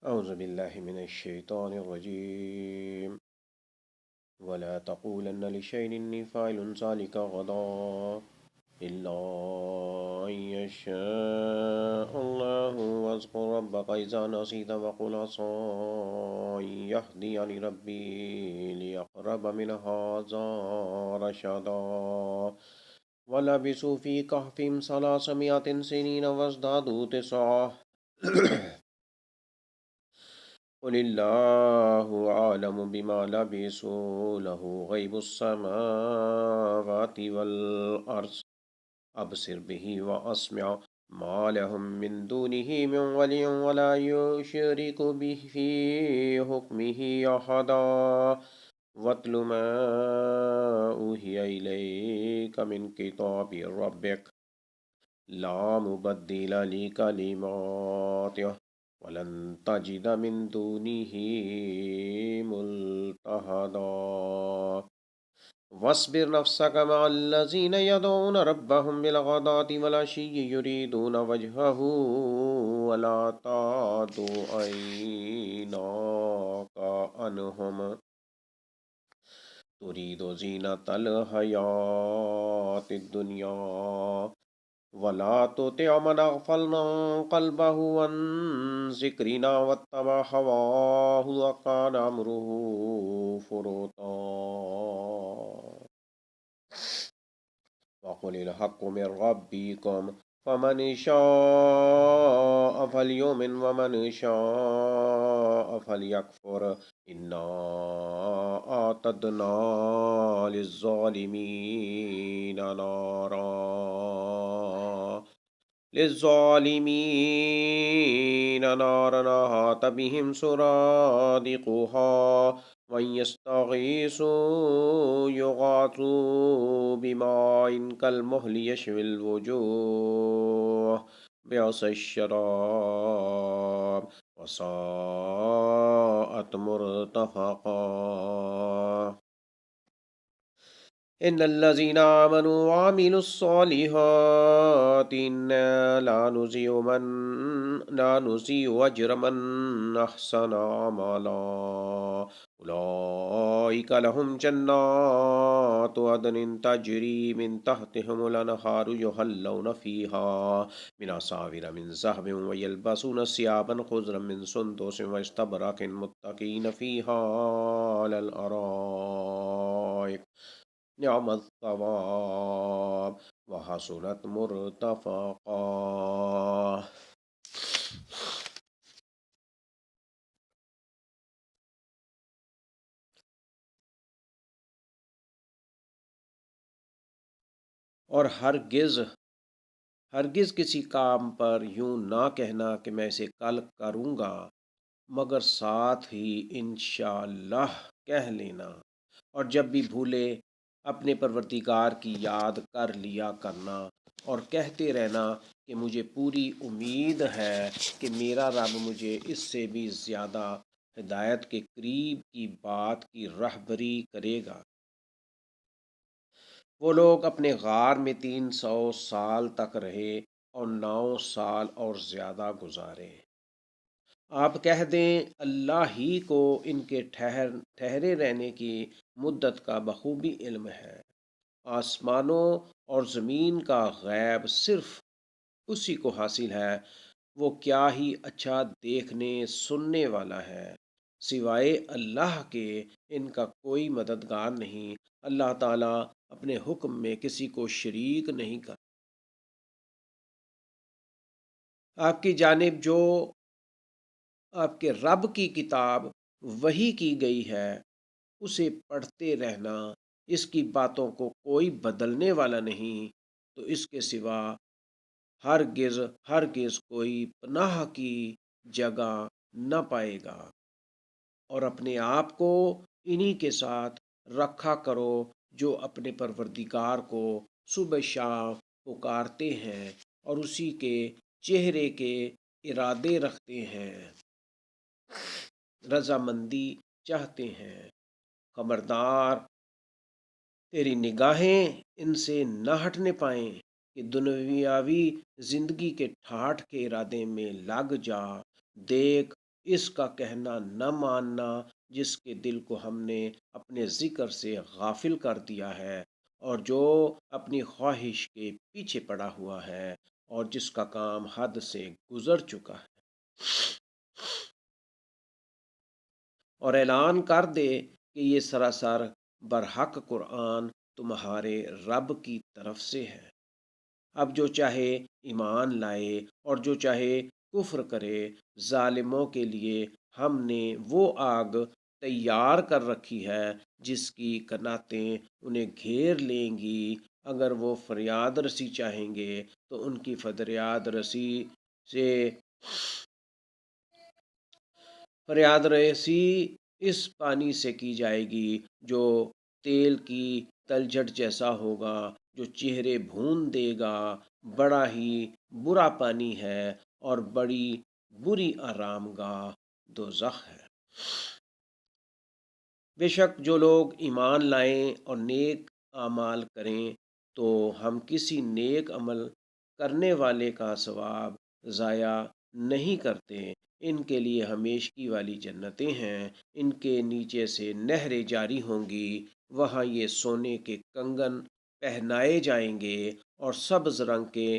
أعوذ بالله من الشيطان الرجيم ولا تقولن لشيء إني فاعل ذلك غدا إلا أن يشاء الله واذكر ربك إذا نسيت وقل عسى أن يهديني ربي لأقرب من هذا رشدا ولبثوا في كهفهم 300 سنين وازدادوا تسعا قل الله أعلم بما لبثوا له غيب السماوات والأرض أبصر به وأسمع ما لهم من دونه من ولي ولا يشرك به في حكمه أحدا واتل ما أوحي إليك من كتاب ربك لا مبدل لكلماته ولن تجد من دونه ملتحدا واصبر نفسك مع الذين يدعون ربهم بالغداة والعشي يريدون وجهه ولا تعد عيناك عنهم تريد زينة الحياة الدنيا ولا تطع من أغفلنا قلبه عن ذكرنا واتبع هواه وكان أمره فرطا وقل الحق من ربكم فمن شاء فليؤمن ومن شاء فليكفر إنا أعتدنا للظالمين نارا أحاط بهم سرادقها وإن يستغيثوا يغاثوا بماء كالمهل يشوي الوجوه بئس الشراب وساءت مرتفقا إن الذين آمنوا وعملوا الصالحات إنا لا نضيع أجر من أحسن عملا أولئك لهم جنات عدن تجري من تحتهم الأنهار يحلون فيها من أساور من ذهب ويلبسون ثيابا خضرا من سندس واستبرق متكئين فيها على الأرائك نعم الثواب وحسنت مرتفقا. اور ہرگز کسی کام پر یوں نہ کہنا کہ میں اسے کل کروں گا، مگر ساتھ ہی انشاءاللہ کہہ لینا، اور جب بھی بھولے اپنے پروردگار کی یاد کر لیا کرنا اور کہتے رہنا کہ مجھے پوری امید ہے کہ میرا رب مجھے اس سے بھی زیادہ ہدایت کے قریب کی بات کی رہبری کرے گا۔ وہ لوگ اپنے غار میں 300 سال تک رہے اور 9 سال اور زیادہ گزارے۔ آپ کہہ دیں اللہ ہی کو ان کے ٹھہرے رہنے کی مدت کا بخوبی علم ہے۔ آسمانوں اور زمین کا غیب صرف اسی کو حاصل ہے، وہ کیا ہی اچھا دیکھنے سننے والا ہے۔ سوائے اللہ کے ان کا کوئی مددگار نہیں۔ اللہ تعالیٰ اپنے حکم میں کسی کو شریک نہیں کر۔ آپ کی جانب جو آپ کے رب کی کتاب وحی کی گئی ہے اسے پڑھتے رہنا، اس کی باتوں کو کوئی بدلنے والا نہیں، تو اس کے سوا ہرگز کوئی پناہ کی جگہ نہ پائے گا۔ اور اپنے آپ کو انہی کے ساتھ رکھا کرو جو اپنے پروردگار کو صبح شام پکارتے ہیں اور اسی کے چہرے کے ارادے رکھتے ہیں، رضامندی چاہتے ہیں۔ خبردار تیری نگاہیں ان سے نہ ہٹنے پائیں کہ دنیاوی زندگی کے ٹھاٹھ کے ارادے میں لگ جا۔ دیکھ اس کا کہنا نہ ماننا جس کے دل کو ہم نے اپنے ذکر سے غافل کر دیا ہے، اور جو اپنی خواہش کے پیچھے پڑا ہوا ہے، اور جس کا کام حد سے گزر چکا ہے، اور اعلان کر دے کہ یہ سراسر برحق قرآن تمہارے رب کی طرف سے ہے۔ اب جو چاہے ایمان لائے اور جو چاہے کفر کرے، ظالموں کے لیے ہم نے وہ آگ تیار کر رکھی ہے جس کی کناتیں انہیں گھیر لیں گی۔ اگر وہ فریاد رسی چاہیں گے تو ان کی سے فریاد رسی اس پانی سے کی جائے گی جو تیل کی تلجھٹ جیسا ہوگا، جو چہرے بھون دے گا۔ بڑا ہی برا پانی ہے اور بڑی بری آرام گاہ دوزخ ہے۔ بے شک جو لوگ ایمان لائیں اور نیک اعمال کریں تو ہم کسی نیک عمل کرنے والے کا ثواب ضائع نہیں کرتے۔ ان کے لیے ہمیشگی والی جنتیں ہیں، ان کے نیچے سے نہریں جاری ہوں گی، وہاں یہ سونے کے کنگن پہنائے جائیں گے اور سبز رنگ کے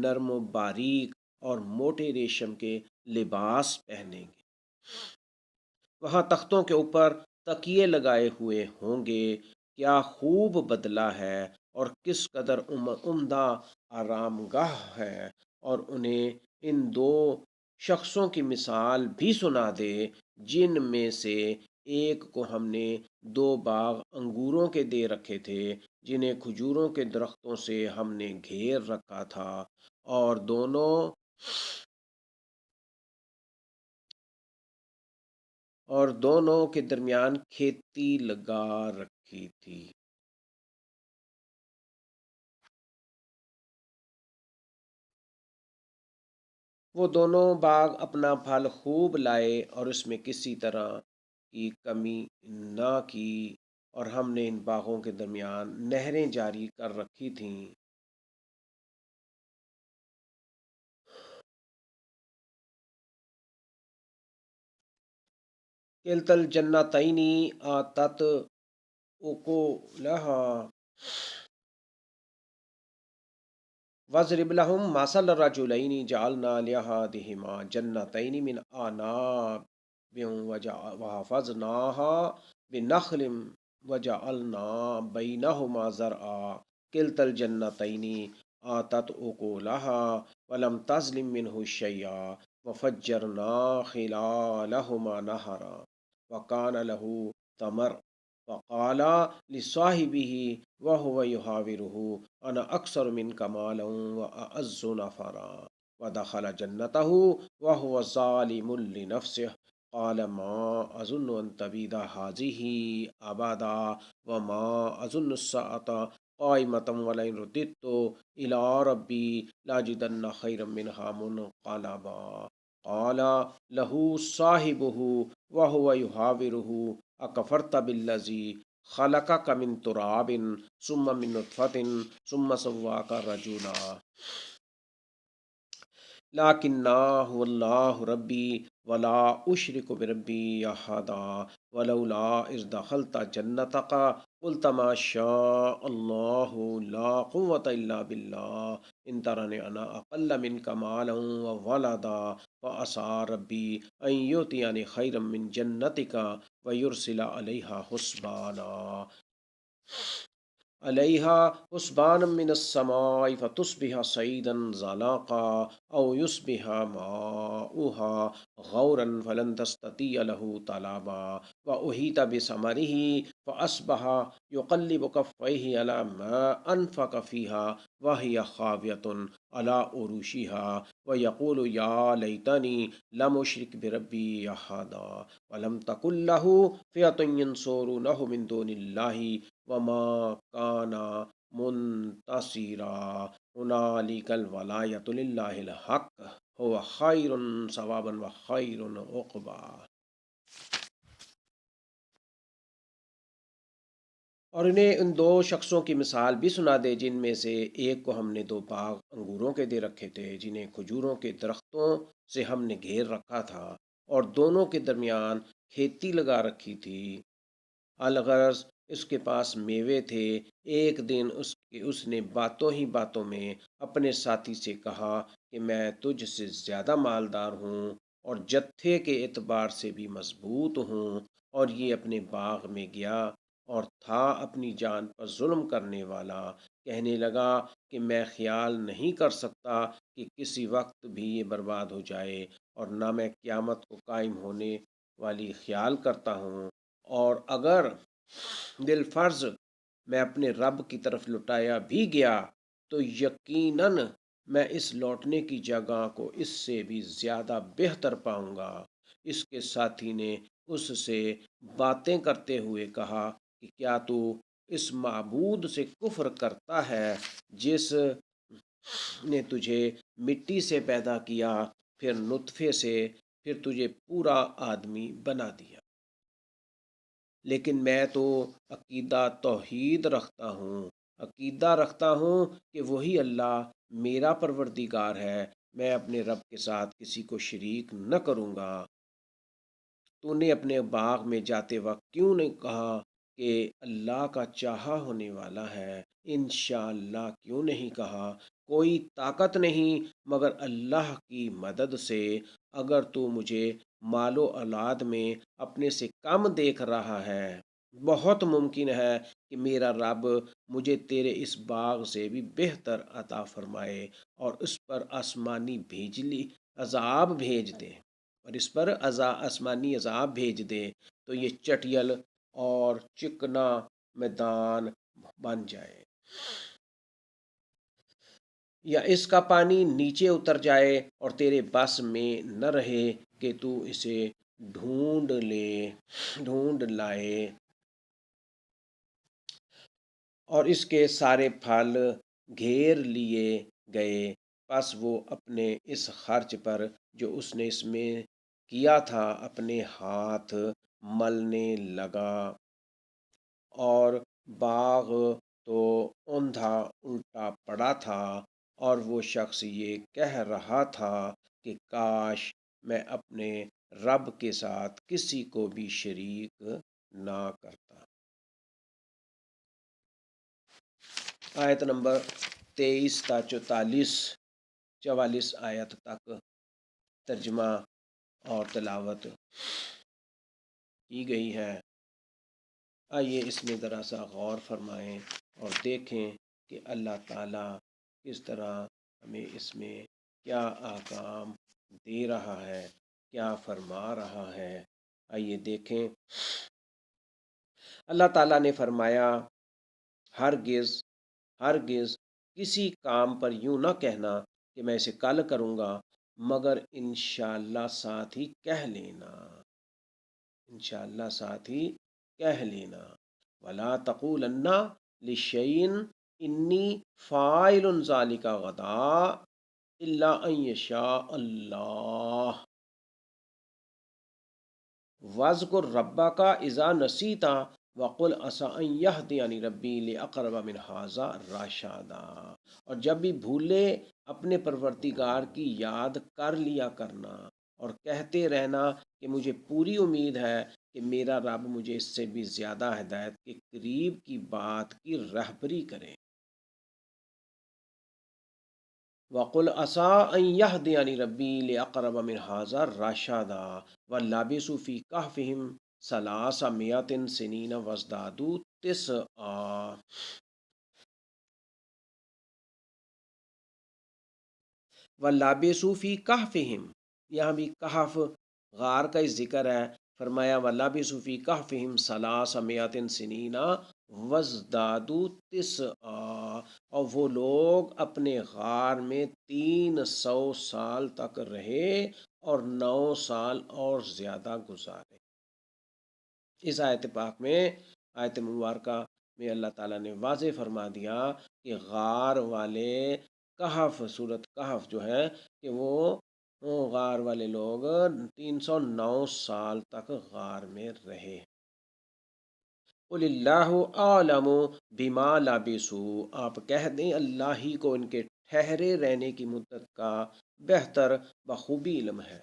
نرم و باریک اور موٹے ریشم کے لباس پہنیں گے۔ وہاں تختوں کے اوپر تکیے لگائے ہوئے ہوں گے۔ کیا خوب بدلہ ہے اور کس قدر عمدہ آرام گاہ ہے۔ اور انہیں ان دو شخصوں کی مثال بھی سنا دے جن میں سے ایک کو ہم نے 2 باغ انگوروں کے دے رکھے تھے جنہیں کھجوروں کے درختوں سے ہم نے گھیر رکھا تھا، اور دونوں کے درمیان کھیتی لگا رکھی تھی۔ وہ دونوں باغ اپنا پھل خوب لائے اور اس میں کسی طرح کی کمی نہ کی، اور ہم نے ان باغوں کے درمیان نہریں جاری کر رکھی تھیں۔ کلتا الجنتین آتت اکلہا وَاضْرِبْ لَهُم مَّثَلَ الرَّجُلَيْنِ جَعَلْنَا لِأَحَدِهِمَا جَنَّتَيْنِ مِنْ أَعْنَابٍ وَحَفَظْنَاهَا بِنَخْلٍ وَجَعَلْنَا بَيْنَهُمَا زَرْعًا كِلْتَا الْجَنَّتَيْنِ آتَتْ أُكُلَهَا وَلَمْ تَظْلِم مِّنْهُ شَيْئًا وَفَجَّرْنَا خِلَالَهُمَا نَهَرًا وَكَانَ لَهُ ثَمَرٌ فقال لصاحبه وهو يحاوره أنا أكثر منك مالا وأعز نفرا ودخل جنته وهو ظالم لنفسه قال ما أظن أن تبيد هذه أبدا وما أظن الساعة قائمة ولئن رددت إلى ربي لأجدن خيرا منها منقلبا قال له صاحبه وهو يحاوره اکفرت بالذی خلقک من تراب ثم من نطفۃ ثم سواک رجلا لكنہ هو اللہ ربی ولا اشرک بربی احدا ولولا اذ دخلت جنتک قلت ما شاء اللہ لا قوة الا باللہ ان ترنی انا اقل منک مالا وولدا فعسى ربی ان یؤتینی خیرا من جنتک ویرسل علیها حسبانا من السماء فتصبح صعيدا زلقا او يصبح ماؤها غورا فلن تستطيع له طلبا واحيط بثمره فاصبح يقلب كفيه على ما انفق فيها وهي خاوية على عروشها ويقول يا ليتني لم اشرك بربي احدا ولم تكن له فئة ينصرونه من دون الله وما کان منتصرا هنالک الولایۃ للہ الحق هو خیر ثوابا و خیر عقبا۔ اور انہیں ان 2 شخصوں کی مثال بھی سنا دے جن میں سے ایک کو ہم نے 2 باغ انگوروں کے دے رکھے تھے جنہیں کھجوروں کے درختوں سے ہم نے گھیر رکھا تھا، اور دونوں کے درمیان کھیتی لگا رکھی تھی۔ الغرض اس کے پاس میوے تھے۔ ایک دن اس نے باتوں ہی باتوں میں اپنے ساتھی سے کہا کہ میں تجھ سے زیادہ مالدار ہوں اور جتھے کے اعتبار سے بھی مضبوط ہوں، اور یہ اپنے باغ میں گیا اور تھا اپنی جان پر ظلم کرنے والا۔ کہنے لگا کہ میں خیال نہیں کر سکتا کہ کسی وقت بھی یہ برباد ہو جائے، اور نہ میں قیامت کو قائم ہونے والی خیال کرتا ہوں، اور اگر بالفرض میں اپنے رب کی طرف لوٹایا بھی گیا تو یقیناً میں اس لوٹنے کی جگہ کو اس سے بھی زیادہ بہتر پاؤں گا۔ اس کے ساتھی نے اس سے باتیں کرتے ہوئے کہا کہ کیا تو اس معبود سے کفر کرتا ہے جس نے تجھے مٹی سے پیدا کیا، پھر نطفے سے، پھر تجھے پورا آدمی بنا دیا؟ لیکن میں تو عقیدہ توحید رکھتا ہوں، عقیدہ رکھتا ہوں کہ وہی اللہ میرا پروردگار ہے، میں اپنے رب کے ساتھ کسی کو شریک نہ کروں گا۔ تو نے اپنے باغ میں جاتے وقت کیوں نہیں کہا کہ اللہ کا چاہا ہونے والا ہے؟ انشاءاللہ کیوں نہیں کہا؟ کوئی طاقت نہیں مگر اللہ کی مدد سے۔ اگر تو مجھے مال و اولاد میں اپنے سے کم دیکھ رہا ہے، بہت ممکن ہے کہ میرا رب مجھے تیرے اس باغ سے بھی بہتر عطا فرمائے اور اس پر آسمانی بھیجلی عذاب بھیج دے، آسمانی عذاب بھیج دے تو یہ چٹیل اور چکنا میدان بن جائے، یا اس کا پانی نیچے اتر جائے اور تیرے بس میں نہ رہے کہ تو اسے ڈھونڈ لائے، اور اس کے سارے پھل گھیر لیے گئے۔ پس وہ اپنے اس خرچ پر جو اس نے اس میں کیا تھا اپنے ہاتھ ملنے لگا، اور باغ تو اوندھا الٹا پڑا تھا، اور وہ شخص یہ کہہ رہا تھا کہ کاش میں اپنے رب کے ساتھ کسی کو بھی شریک نہ کرتا۔ آیت نمبر 23 تا 44 آیت تک ترجمہ اور تلاوت کی گئی ہے۔ آئیے اس میں ذرا سا غور فرمائیں اور دیکھیں کہ اللہ تعالیٰ کس طرح ہمیں اس میں کیا احکام دے رہا ہے، کیا فرما رہا ہے۔ آئیے دیکھیں۔ اللہ تعالیٰ نے فرمایا، ہرگز کسی کام پر یوں نہ کہنا کہ میں اسے کل کروں گا، مگر انشاءاللہ ساتھ ہی کہہ لینا، انشاءاللہ ساتھ ہی کہہ لینا۔ وَلَا تَقُولَنَّ لِشَيْءٍ إِنِّي فَاعِلٌ ذَلِكَ غَدًا إِلَّا أَن يَشَاءَ اللَّهُ وَاذْكُر رَّبَّكَ إِذَا نَسِيتَ وَقُلْ عَسَىٰ أَن يَهْدِيَنِ رَبِّي لِأَقْرَبَ مِنْ هَٰذَا رَشَدًا، اور جب بھی بھولے اپنے پروردگار کی یاد کر لیا کرنا اور کہتے رہنا کہ مجھے پوری امید ہے کہ میرا رب مجھے اس سے بھی زیادہ ہدایت کے قریب کی بات کی رہبری کرے۔ وَقُلْ عَسَىٰ أَن يَهْدِيَنِ رَبِّي لِأَقْرَبَ مِنْ هَٰذَا رَشَدًا وَلَبِثُوا فِي كَهْفِهِمْ 300 سِنِينَ وَازْدَادُوا تِسْعًا۔ وَلَبِثُوا فِي كَهْفِهِمْ، یہاں بھی کہف غار کا ہی ذکر ہے۔ فرمایا وَلَبِثُوا فِي كَهْفِهِمْ 300 سِنِينَ وَازْدَادُوا تِسْعًا، اور وہ لوگ اپنے غار میں 300 سال تک رہے اور 9 سال اور زیادہ گزارے۔ اس آیت پاک میں، آیت مبارکہ میں اللہ تعالیٰ نے واضح فرما دیا کہ غار والے کہف، سورت کہف جو ہے کہ وہ غار والے لوگ 309 سال تک غار میں رہے۔ قُلِ اللَّهُ أَعْلَمُ بِمَا لَبِثُوا، آپ کہہ دیں اللہ ہی کو ان کے ٹھہرے رہنے کی مدت کا بہتر بخوبی علم ہے۔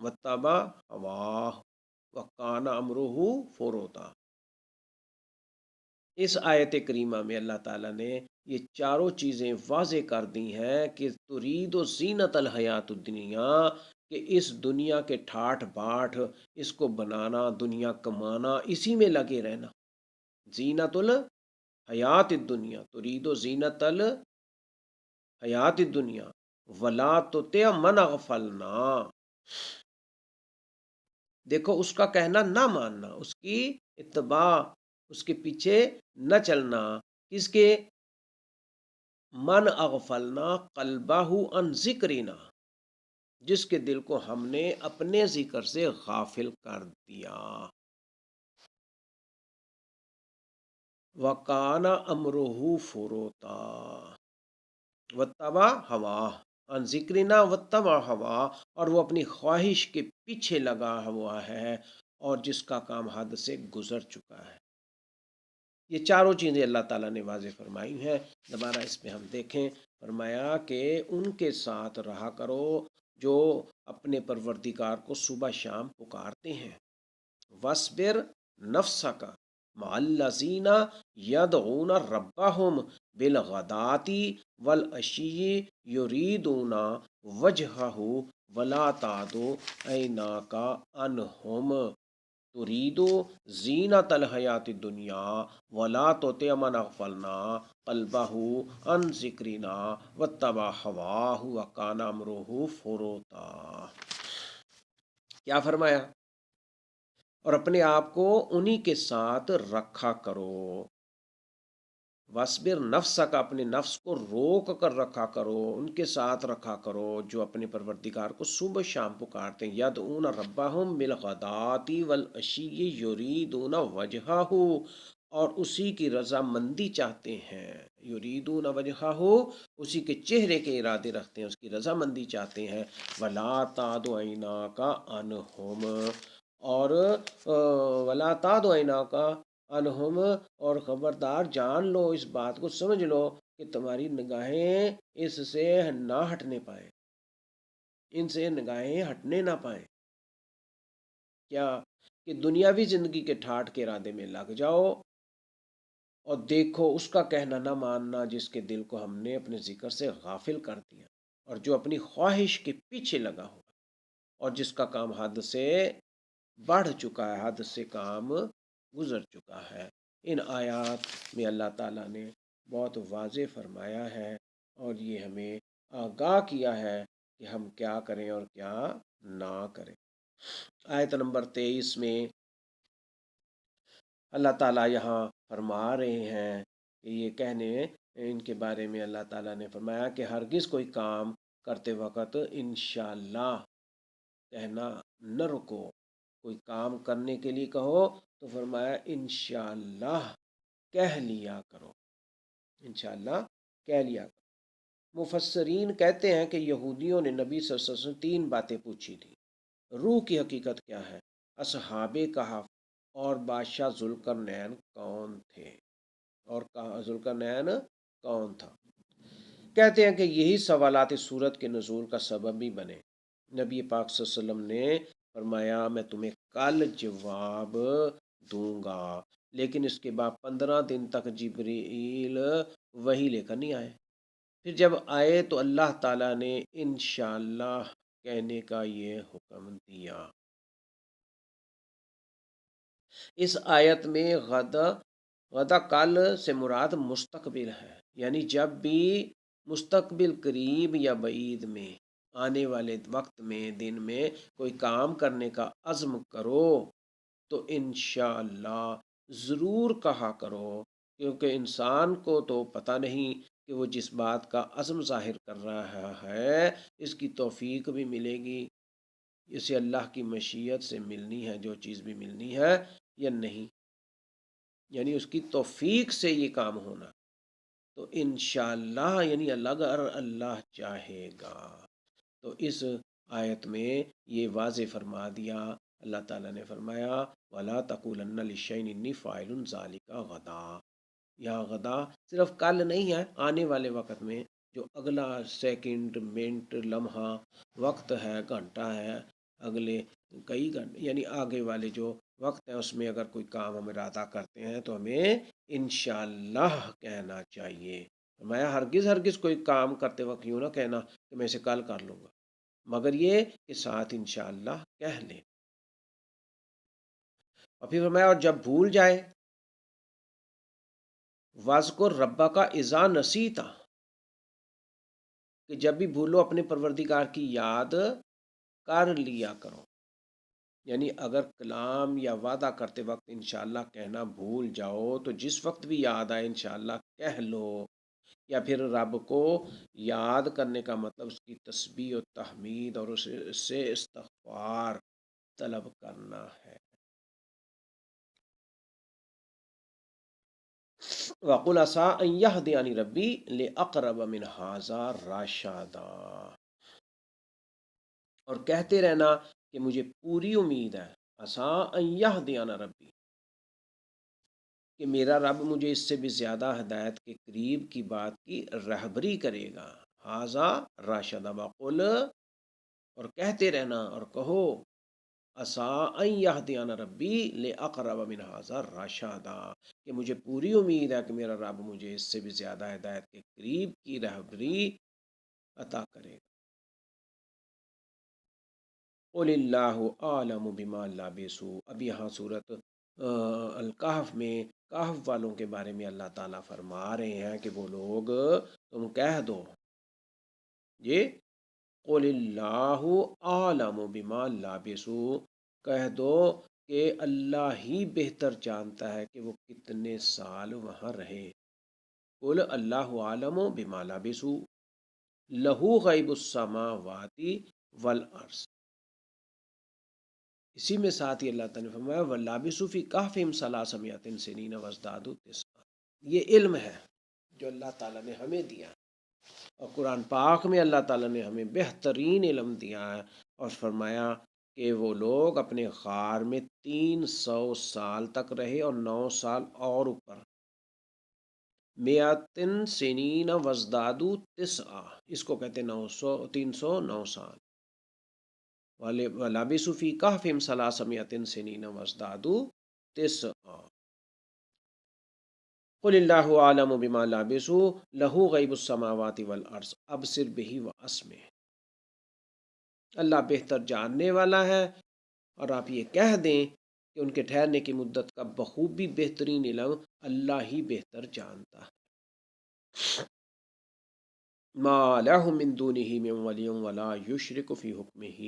واتبع ہواہ وکان امرہ فروتا۔ اس آیت کریمہ میں اللہ تعالیٰ نے یہ چاروں چیزیں واضح کر دی ہیں کہ ترید و زینت الحیات الدنیا، کہ اس دنیا کے ٹھاٹ باٹ، اس کو بنانا، دنیا کمانا، اسی میں لگے رہنا۔ زینت الحیات الدنیا، ترید و زینت الحیات الدنیا ولا تطع من اغفلنا، دیکھو اس کا کہنا نہ ماننا، اس کی اتباع، اس کے پیچھے نہ چلنا، کس کے؟ من اغفلنا قلبہ عن ذکرنا، جس کے دل کو ہم نے اپنے ذکر سے غافل کر دیا۔ وَقَانَ أَمْرُهُ فُرُوتًا وَاتَّبَعَ هَوَاهُ عَنْ ذِكْرِنَا وَاتَّبَعَ هَوَاهُ، اور وہ اپنی خواہش کے پیچھے لگا ہوا ہے اور جس کا کام حد سے گزر چکا ہے۔ یہ چاروں چیزیں اللہ تعالیٰ نے واضح فرمائی ہیں۔ دوبارہ اس میں ہم دیکھیں، فرمایا کہ ان کے ساتھ رہا کرو جو اپنے پروردگار کو صبح شام پکارتے ہیں۔ وَاصْبِرْ نَفْسَكَ مَعَ الَّذِينَ يَدْعُونَ رَبَّهُمْ بِالْغَدَاةِ وَالْعَشِيِّ يُرِيدُونَ وَجْهَهُ وَلَا تَعْدُ عَيْنَاكَ عَنْهُمْ تُرِيدُ زِينَةَ الْحَيَاةِ الدُّنْيَا وَلَا تُطِعْ مَنْ أَغْفَلْنَا قَلْبَهُ عَنْ ذِكْرِنَا وَاتَّبَعَ هَوَاهُ وَكَانَ أَمْرُهُ فُرُوتًا۔ کیا فرمایا؟ اور اپنے آپ کو انہی کے ساتھ رکھا کرو۔ وَاصْبِرْ نَفْسَكَ، اپنے نفس کو روک کر رکھا کرو، ان کے ساتھ رکھا کرو جو اپنے پروردگار کو صبح شام پکارتے ہیں۔ یدعون ربہم بالغداۃ والعشی یریدون وجہہ، اور اسی کی رضامندی چاہتے ہیں۔ یریدون وجہہ، اسی کے چہرے کے ارادے رکھتے ہیں، اس کی رضامندی چاہتے ہیں۔ ولا تعد عیناک عنہم، اور ولا تعد عیناک عنہم، اور خبردار جان لو، اس بات کو سمجھ لو کہ تمہاری نگاہیں اس سے نہ ہٹنے پائیں، ان سے نگاہیں ہٹنے نہ پائیں۔ کیا؟ کہ دنیاوی زندگی کے ٹھاٹ کے ارادے میں لگ جاؤ اور دیکھو اس کا کہنا نہ ماننا جس کے دل کو ہم نے اپنے ذکر سے غافل کر دیا، اور جو اپنی خواہش کے پیچھے لگا ہوا، اور جس کا کام حد سے بڑھ چکا ہے، حد سے کام گزر چکا ہے۔ ان آیات میں اللہ تعالیٰ نے بہت واضح فرمایا ہے اور یہ ہمیں آگاہ کیا ہے کہ ہم کیا کریں اور کیا نہ کریں۔ آیت نمبر 23 میں اللہ تعالیٰ یہاں فرما رہے ہیں کہ یہ کہنے، ان کے بارے میں اللہ تعالیٰ نے فرمایا کہ ہرگز کوئی کام کرتے وقت انشاءاللہ کہنا نہ رکو۔ کوئی کام کرنے کے لیے کہو تو فرمایا انشاءاللہ کہہ لیا کرو، انشاءاللہ کہہ لیا کرو۔ مفسرین کہتے ہیں کہ یہودیوں نے نبی صلی اللہ علیہ وسلم سے 3 باتیں پوچھی تھی۔ روح کی حقیقت کیا ہے، اصحاب کہف، اور بادشاہ ذوالقرنین کون تھے، اور ذوالقرنین کون تھا۔ کہتے ہیں کہ یہی سوالات اس سورت کے نزول کا سبب بھی بنے۔ نبی پاک صلی اللہ علیہ وسلم نے فرمایا میں تمہیں کل جواب دوں گا، لیکن اس کے بعد 15 دن تک جبریل وحی لے کر نہیں آئے۔ پھر جب آئے تو اللہ تعالیٰ نے انشاءاللہ کہنے کا یہ حکم دیا۔ اس آیت میں غدا کل سے مراد مستقبل ہے، یعنی جب بھی مستقبل قریب یا بعید میں، آنے والے وقت میں، دن میں کوئی کام کرنے کا عزم کرو تو انشاءاللہ ضرور کہا کرو، کیونکہ انسان کو تو پتہ نہیں کہ وہ جس بات کا عزم ظاہر کر رہا ہے اس کی توفیق بھی ملے گی، اسے اللہ کی مشیت سے ملنی ہے جو چیز بھی ملنی ہے یا نہیں، یعنی اس کی توفیق سے یہ کام ہونا۔ تو انشاءاللہ یعنی اگر اللہ چاہے گا۔ تو اس آیت میں یہ واضح فرما دیا، اللہ تعالیٰ نے فرمایا وَلَا تَقُولَنَّ لِشَيْءٍ إِنِّي فَاعِلٌ ذَلِكَ غَدًا۔ یہاں غدا صرف کل نہیں ہے، آنے والے وقت میں جو اگلا سیکنڈ، منٹ، لمحہ، وقت ہے، گھنٹہ ہے، اگلے کئی گھنٹے یعنی آگے والے جو وقت ہے اس میں اگر کوئی کام ہم ارادہ کرتے ہیں تو ہمیں انشاءاللہ کہنا چاہیے۔ میں ہرگز ہرگز کوئی کام کرتے وقت یوں نہ کہنا کہ میں اسے کل کر لوں گا، مگر یہ کہ ساتھ انشاءاللہ کہہ لیں۔ اور پھر فرمایا اور جب بھول جائے وَاذْکُر رَبَّکَ اذا نسیت، کہ جب بھی بھولو اپنے پروردگار کی یاد کر لیا کرو۔ یعنی اگر کلام یا وعدہ کرتے وقت انشاءاللہ کہنا بھول جاؤ تو جس وقت بھی یاد آئے انشاءاللہ کہہ لو، یا پھر رب کو یاد کرنے کا مطلب اس کی تسبیح و تحمید اور اس سے استغفار طلب کرنا ہے۔ وَقُلْ عَسَىٰ أَن يَهْدِيَنِ رَبِّي لِأَقْرَبَ مِنْ هَٰذَا رَشَدًا، اور کہتے رہنا کہ مجھے پوری امید ہے، عَسَىٰ أَن يَهْدِيَنِ رَبِّي، کہ میرا رب مجھے اس سے بھی زیادہ ہدایت کے قریب کی بات کی رہبری کرے گا۔ ہاذا راشدہ وقل، اور کہتے رہنا اور کہو عسیٰ ان یہدینا ربی لاقرب من ھذا رشدا، کہ مجھے پوری امید ہے کہ میرا رب مجھے اس سے بھی زیادہ ہدایت کے قریب کی رہبری عطا کرے گا۔ قل اللہ عالم بما لبثوا، اب یہاں صورت الکہف میں کہف والوں کے بارے میں اللہ تعالیٰ فرما رہے ہیں کہ وہ لوگ، تم کہہ دو یہ قل اللہ عالم بما لبثوا، کہہ دو کہ اللہ ہی بہتر جانتا ہے کہ وہ کتنے سال وہاں رہے۔ قل اللہ عالم بما لبثوا لہو غیب السماوات والارض، اسی میں ساتھ ہی اللہ تعالیٰ نے فرمایا وَلَابِثُوا فِی کَہْفِهِمْ ثَلَاثَ سِنِینَ وَازْدَادُوا تِسْعًا، یہ علم ہے جو اللہ تعالیٰ نے ہمیں دیا، اور قرآن پاک میں اللہ تعالیٰ نے ہمیں بہترین علم دیا ہے، اور فرمایا کہ وہ لوگ اپنے غار میں 300 سال تک رہے اور 9 سال اور اوپر، میاتن سنین وزدادو تسعا، اس کو کہتے ہیں 309 سال، وَلَابِثُوا فِی کَہْفِهِمْ ثَلَاثَ سِنِینَ وَازْدَادُوا تِسْعًا۔ قُلِ اللَّهُ أَعْلَمُ بِمَا لَبِثُوا لَهُ غَیْبُ السَّمَاوَاتِ وَالْأَرْضِ أَبْصِرْ بِهِ وَأَسْمِعْ، اللہ بہتر جاننے والا ہے، اور آپ یہ کہہ دیں کہ ان کے ٹھہرنے کی مدت کا بخوبی بہترین علم اللہ ہی بہتر جانتا ہے۔ ما لَهُ مِن دُونِهِ مِن وَلِيٍّ وَلَا يُشْرِكُ فِی حُکْمِهِ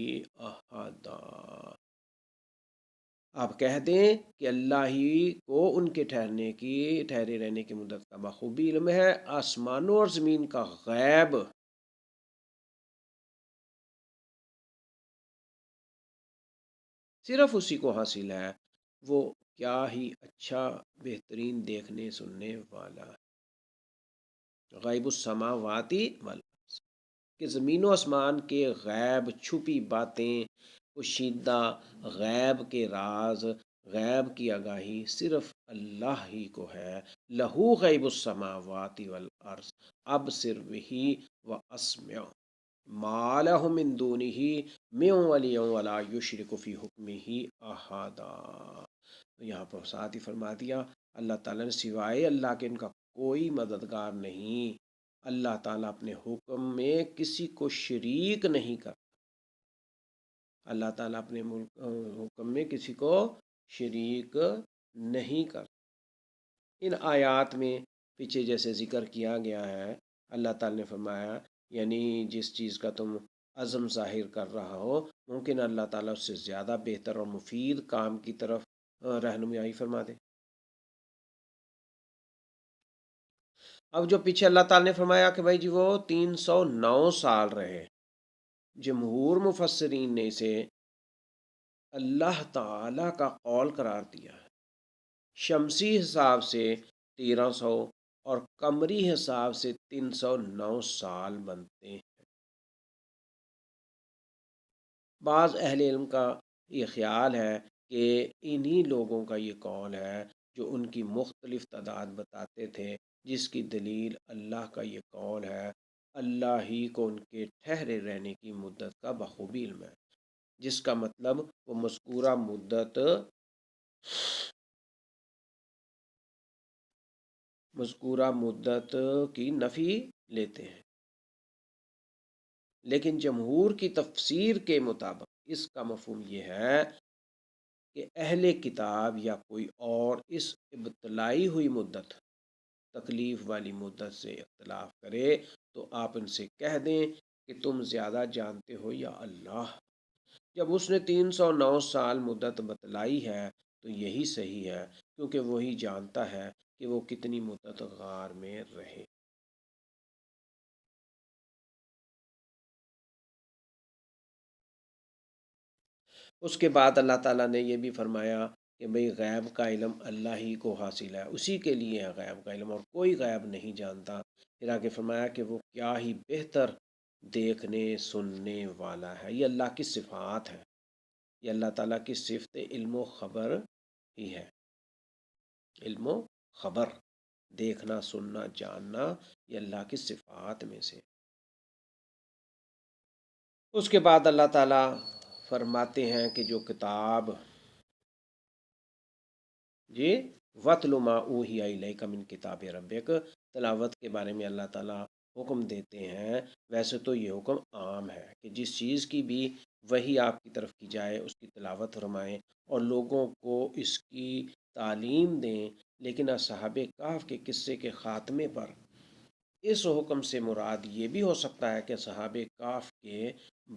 أَحَدًا، آپ کہہ دیں کہ اللہ ہی کو ان کے ٹھہرے رہنے کی مدت کا بخوبی علم ہے، آسمانوں اور زمین کا غیب صرف اسی کو حاصل ہے، وہ کیا ہی اچھا بہترین دیکھنے سننے والا ہے۔ غیب السماوات والارض، کہ زمین و آسمان کے غیب، چھپی باتیں، پوشیدہ غیب کے راز، غیب کی آگاہی صرف اللہ ہی کو ہے۔ لہو غیب السماوات والارض ابصر بہ واسمع ما لہ من دونہ من ولی ولا یشرک فی حکمہ احدا۔ تو یہاں پر ساتھ ہی فرما دیا اللہ تعالیٰ نے سوائے اللہ کے ان کا کوئی مددگار نہیں، اللہ تعالیٰ اپنے حکم میں کسی کو شریک نہیں کرتا، اللہ تعالیٰ اپنے حکم میں کسی کو شریک نہیں کرتا۔ ان آیات میں پیچھے جیسے ذکر کیا گیا ہے، اللہ تعالیٰ نے فرمایا یعنی جس چیز کا تم عزم ظاہر کر رہا ہو، ممکن اللہ تعالیٰ اس سے زیادہ بہتر اور مفید کام کی طرف رہنمائی فرما دے۔ اب جو پیچھے اللہ تعالیٰ نے فرمایا کہ بھائی جی وہ 309 سال رہے، جمہور مفسرین نے اسے اللہ تعالیٰ کا قول قرار دیا ہے۔ شمسی حساب سے 1300 اور قمری حساب سے 309 سال بنتے ہیں۔ بعض اہل علم کا یہ خیال ہے کہ انہی لوگوں کا یہ قول ہے جو ان کی مختلف تعداد بتاتے تھے، جس کی دلیل اللہ کا یہ قول ہے، اللہ ہی کو ان کے ٹھہرے رہنے کی مدت کا بخوبی علم ہے۔ جس کا مطلب وہ مذکورہ مدت کی نفی لیتے ہیں، لیکن جمہور کی تفسیر کے مطابق اس کا مفہوم یہ ہے کہ اہل کتاب یا کوئی اور اس ابتلائی ہوئی مدت، تکلیف والی مدت سے اختلاف کرے تو آپ ان سے کہہ دیں کہ تم زیادہ جانتے ہو یا اللہ۔ جب اس نے 309 سال مدت بتلائی ہے تو یہی صحیح ہے، کیونکہ وہی جانتا ہے کہ وہ کتنی مدت غار میں رہے۔ اس کے بعد اللہ تعالیٰ نے یہ بھی فرمایا کہ بھئی غیب کا علم اللہ ہی کو حاصل ہے، اسی کے لیے ہے غیب کا علم، اور کوئی غیب نہیں جانتا۔ پھر آگے فرمایا کہ وہ کیا ہی بہتر دیکھنے سننے والا ہے۔ یہ اللہ کی صفات ہے، یہ اللہ تعالیٰ کی صفت علم و خبر ہی ہے۔ علم و خبر، دیکھنا سننا جاننا، یہ اللہ کی صفات میں سے۔ اس کے بعد اللہ تعالیٰ فرماتے ہیں کہ جو کتاب جی وَاتْلُ مَا أُوحِیَ إِلَيْکَ مِن کتاب ربک، تلاوت کے بارے میں اللہ تعالیٰ حکم دیتے ہیں۔ ویسے تو یہ حکم عام ہے کہ جس چیز کی بھی وحی آپ کی طرف کی جائے اس کی تلاوت فرمائیں اور لوگوں کو اس کی تعلیم دیں، لیکن اصحاب کہف کے قصے کے خاتمے پر اس حکم سے مراد یہ بھی ہو سکتا ہے کہ صحابہ کہف کے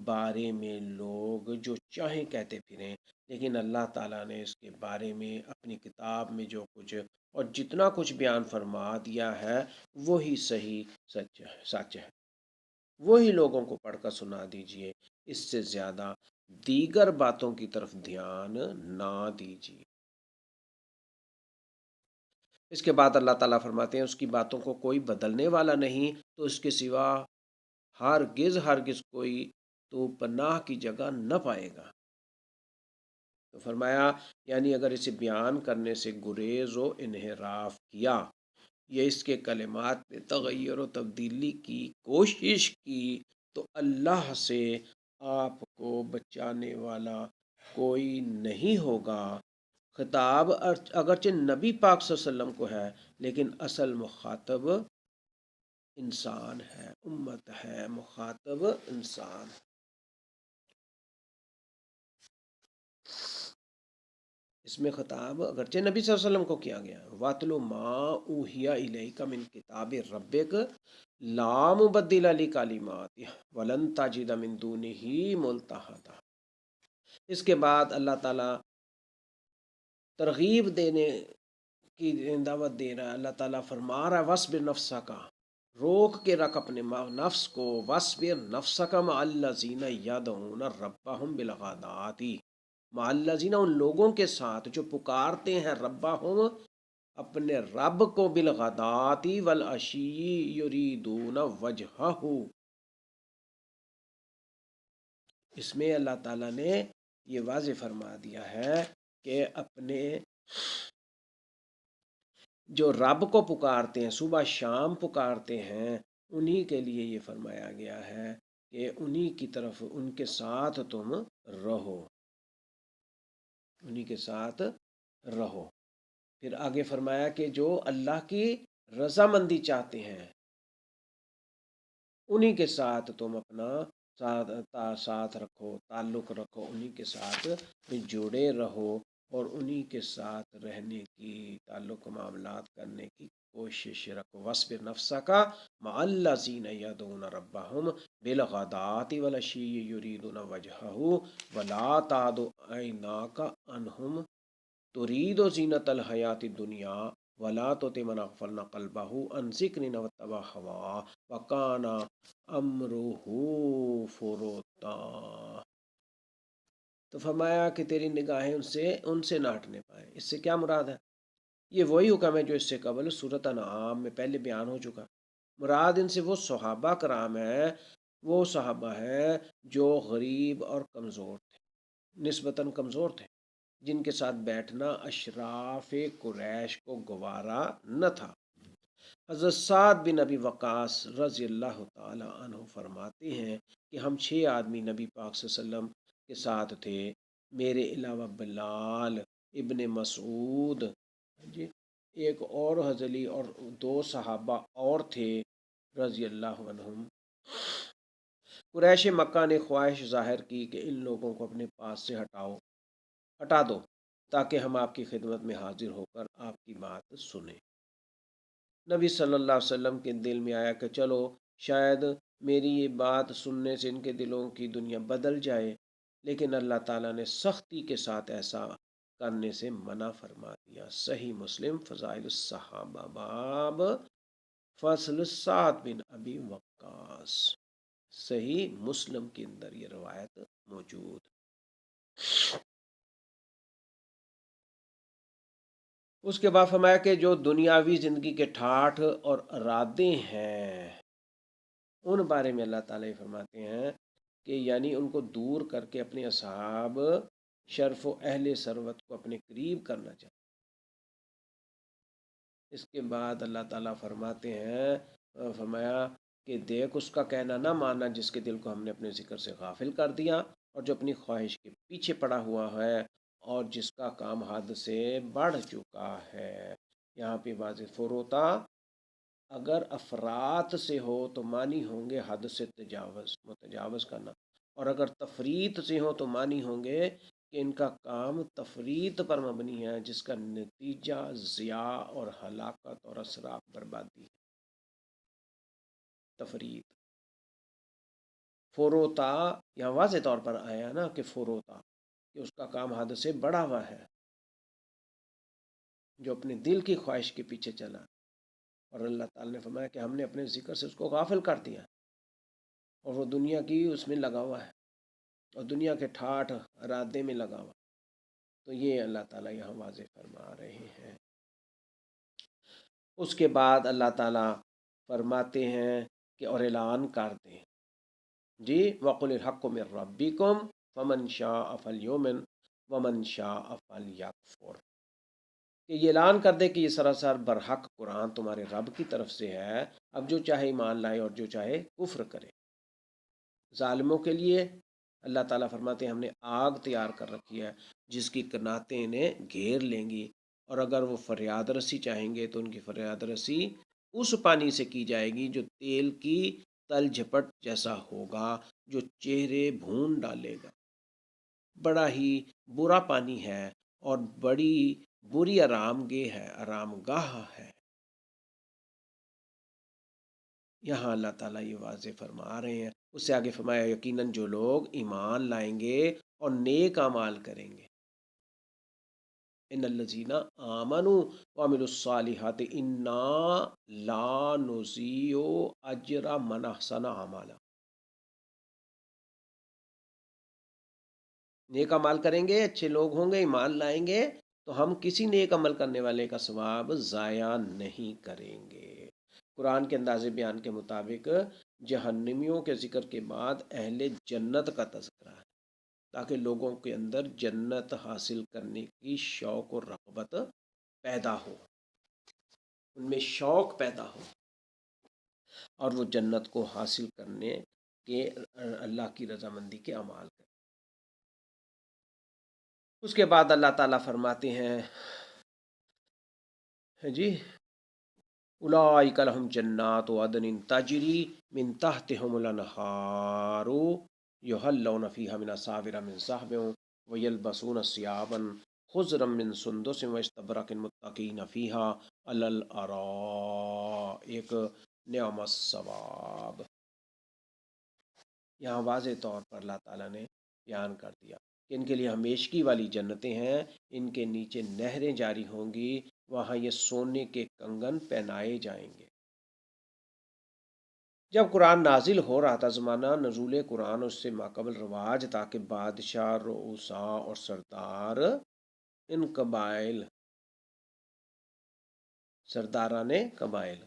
بارے میں لوگ جو چاہیں کہتے پھریں، لیکن اللہ تعالیٰ نے اس کے بارے میں اپنی کتاب میں جو کچھ اور جتنا کچھ بیان فرما دیا ہے وہی صحیح سچ ہے، وہی لوگوں کو پڑھ کر سنا دیجئے، اس سے زیادہ دیگر باتوں کی طرف دھیان نہ دیجیے۔ اس کے بعد اللہ تعالیٰ فرماتے ہیں اس کی باتوں کو کوئی بدلنے والا نہیں، تو اس کے سوا ہرگز کوئی تو پناہ کی جگہ نہ پائے گا۔ تو فرمایا یعنی اگر اسے بیان کرنے سے گریز و انحراف کیا یا اس کے کلمات میں تغیر و تبدیلی کی کوشش کی تو اللہ سے آپ کو بچانے والا کوئی نہیں ہوگا۔ خطاب اگرچہ نبی پاک صلی اللہ علیہ وسلم کو ہے، لیکن اصل مخاطب انسان ہے، امت ہے، مخاطب انسان۔ اس میں خطاب اگرچہ نبی صلی اللہ علیہ وسلم کو کیا گیا، وَاتْلُ مَا أُوحِیَ إِلَيْکَ مِن کتاب ربک لا مبدل لکلماتہ وَلَن تَجِدَ مِن دُونِهِ مُلْتَحَدًا۔ اس کے بعد اللہ تعالیٰ ترغیب دینے کی دعوت دے رہا ہے۔ اللہ تعالیٰ فرما رہا ہے وَاصْبِرْ نَفْسَکَ، روک کے رکھ اپنے نفس کو، وَاصْبِرْ نَفْسَکَ مَعَ الَّذِینَ يَدْعُونَ رَبَّهُمْ بِالْغَدَاۃِ، مع الذین، ان لوگوں کے ساتھ جو پکارتے ہیں ربہم، اپنے رب کو، بالغداۃ والعشی یریدون وجہہ۔ اس میں اللہ تعالیٰ نے یہ واضح فرما دیا ہے کہ اپنے جو رب کو پکارتے ہیں، صبح شام پکارتے ہیں، انہی کے لیے یہ فرمایا گیا ہے کہ انہی کی طرف، ان کے ساتھ تم رہو، انہی کے ساتھ رہو۔ پھر آگے فرمایا کہ جو اللہ کی رضامندی چاہتے ہیں انہی کے ساتھ تم اپنا ساتھ رکھو، تعلق رکھو، انہی کے ساتھ جڑے رہو اور انہی کے ساتھ رہنے کی، تعلق معاملات کرنے کی کوشش رکھو۔ وَاصْبِرْ نَفْسَكَ مَعَ الَّذِينَ يَدْعُونَ رَبَّهُمْ بِالْغَدَاۃِ وَالْعَشِيِّ يُرِيدُونَ وَجْهَهُ وَلَا تَعْدُ عَيْنَاكَ عَنْهُمْ تُرِيدُ زِينَةَ الْحَيَاةِ الدُّنْيَا وَلَا تُطِعْ مَنْ أَغْفَلْنَا قَلْبَهُ عَنْ ذِكْرِنَا وَاتَّبَعَ هَوَاهُ وَكَانَ أَمْرُهُ فُرُطًا۔ تو فرمایا کہ تیری نگاہیں ان سے نہ ہٹنے پائیں۔ اس سے کیا مراد ہے؟ یہ وہی حکم ہے جو اس سے قبل سورۃ انعام میں پہلے بیان ہو چکا۔ مراد ان سے وہ صحابہ کرام ہیں، وہ صحابہ ہیں جو غریب اور کمزور تھے، نسبتاً کمزور تھے، جن کے ساتھ بیٹھنا اشراف قریش کو گوارا نہ تھا۔ حضرت سعد بن ابی وقاص رضی اللہ تعالی عنہ فرماتے ہیں کہ ہم 6 آدمی نبی پاک صلی اللہ علیہ وسلم کے ساتھ تھے، میرے علاوہ بلال، ابن مسعود، جی، ایک اور حضلی اور دو صحابہ اور تھے رضی اللہ عنہم۔ قریش مکہ نے خواہش ظاہر کی کہ ان لوگوں کو اپنے پاس سے ہٹا دو تاکہ ہم آپ کی خدمت میں حاضر ہو کر آپ کی بات سنیں۔ نبی صلی اللہ علیہ وسلم کے دل میں آیا کہ چلو شاید میری یہ بات سننے سے ان کے دلوں کی دنیا بدل جائے، لیکن اللہ تعالیٰ نے سختی کے ساتھ ایسا کرنے سے منع فرما دیا۔ صحیح مسلم فضائل الصحابہ باب فصل سعد بن ابی وقاص، صحیح مسلم کے اندر یہ روایت موجود۔ اس کے بعد فرمایا کہ جو دنیاوی زندگی کے ٹھاٹھ اور ارادے ہیں ان بارے میں اللہ تعالیٰ فرماتے ہیں کہ یعنی ان کو دور کر کے اپنے اصحاب شرف و اہل ثروت کو اپنے قریب کرنا چاہتے۔ اس کے بعد اللہ تعالیٰ فرماتے ہیں، فرمایا کہ دیکھ اس کا کہنا نہ مانا جس کے دل کو ہم نے اپنے ذکر سے غافل کر دیا اور جو اپنی خواہش کے پیچھے پڑا ہوا ہے اور جس کا کام حد سے بڑھ چکا ہے۔ یہاں پہ واضح فروتا اگر افراد سے ہو تو معنی ہوں گے حد سے متجاوز کرنا، اور اگر تفریط سے ہو تو معنی ہوں گے کہ ان کا کام تفریط پر مبنی ہے جس کا نتیجہ ضیاع اور ہلاکت اور اسراف بربادی ہے۔ تفریط فروتا یہاں واضح طور پر آیا نا کہ فروتا کہ اس کا کام حد سے بڑا ہوا ہے، جو اپنے دل کی خواہش کے پیچھے چلا، اور اللہ تعالیٰ نے فرمایا کہ ہم نے اپنے ذکر سے اس کو غافل کر دیا اور وہ دنیا کی اس میں لگا ہوا ہے اور دنیا کے ٹھاٹھ ارادے میں لگا ہوا۔ تو یہ اللہ تعالیٰ یہاں واضح فرما رہے ہیں۔ اس کے بعد اللہ تعالیٰ فرماتے ہیں کہ اور اعلان کر دیں، جی وَقُلِ الْحَقُّ مِن رَبِّكُمْ فَمَنْ شَاءَ فَلْيُؤْمِنْ وَمَنْ شَاءَ فَلْيَكْفُرْ، کہ یہ اعلان کر دے کہ یہ سراسر برحق قرآن تمہارے رب کی طرف سے ہے، اب جو چاہے ایمان لائے اور جو چاہے کفر کرے۔ ظالموں کے لیے اللہ تعالیٰ فرماتے ہیں ہم نے آگ تیار کر رکھی ہے جس کی کناتیں انہیں گھیر لیں گی، اور اگر وہ فریاد رسی چاہیں گے تو ان کی فریاد رسی اس پانی سے کی جائے گی جو تیل کی تل جھپٹ جیسا ہوگا، جو چہرے بھون ڈالے گا۔ بڑا ہی برا پانی ہے اور بڑی بری آرام گاہ ہے۔ یہاں اللہ تعالیٰ یہ واضح فرما رہے ہیں۔ اس سے آگے فرمایا یقیناً جو لوگ ایمان لائیں گے اور نیک اعمال کریں گے، ان الذین آمنوا وعملوا الصالحات انا لا نضیع اجر من احسن اعمالا، نیک عمل کریں گے، اچھے لوگ ہوں گے، ایمان لائیں گے تو ہم کسی نیک عمل کرنے والے کا ثواب ضائع نہیں کریں گے۔ قرآن کے انداز بیان کے مطابق جہنمیوں کے ذکر کے بعد اہل جنت کا تذکرہ ہے تاکہ لوگوں کے اندر جنت حاصل کرنے کی شوق اور رغبت پیدا ہو، ان میں شوق پیدا ہو اور وہ جنت کو حاصل کرنے کے اللہ کی رضامندی کے اعمال کریں۔ اس کے بعد اللہ تعالیٰ فرماتے ہیں، جی اولئک لہم جنات عدن تجری من تحتہم الانہار یحلون فیہا من اساور من ذہب ویلبسون ثیابا خضرا من سندس واستبرق متکئین فیہا علی الارائک نعم الثواب۔ یہاں واضح طور پر اللہ تعالیٰ نے بیان کر دیا کہ ان کے لیے ہمیشگی والی جنتیں ہیں، ان کے نیچے نہریں جاری ہوں گی، وہاں یہ سونے کے کنگن پہنائے جائیں گے۔ جب قرآن نازل ہو رہا تھا، زمانہ نزول قرآن اس سے ماقبل رواج تھا کہ بادشاہ، رؤساء اور سردار، ان سرداران قبائل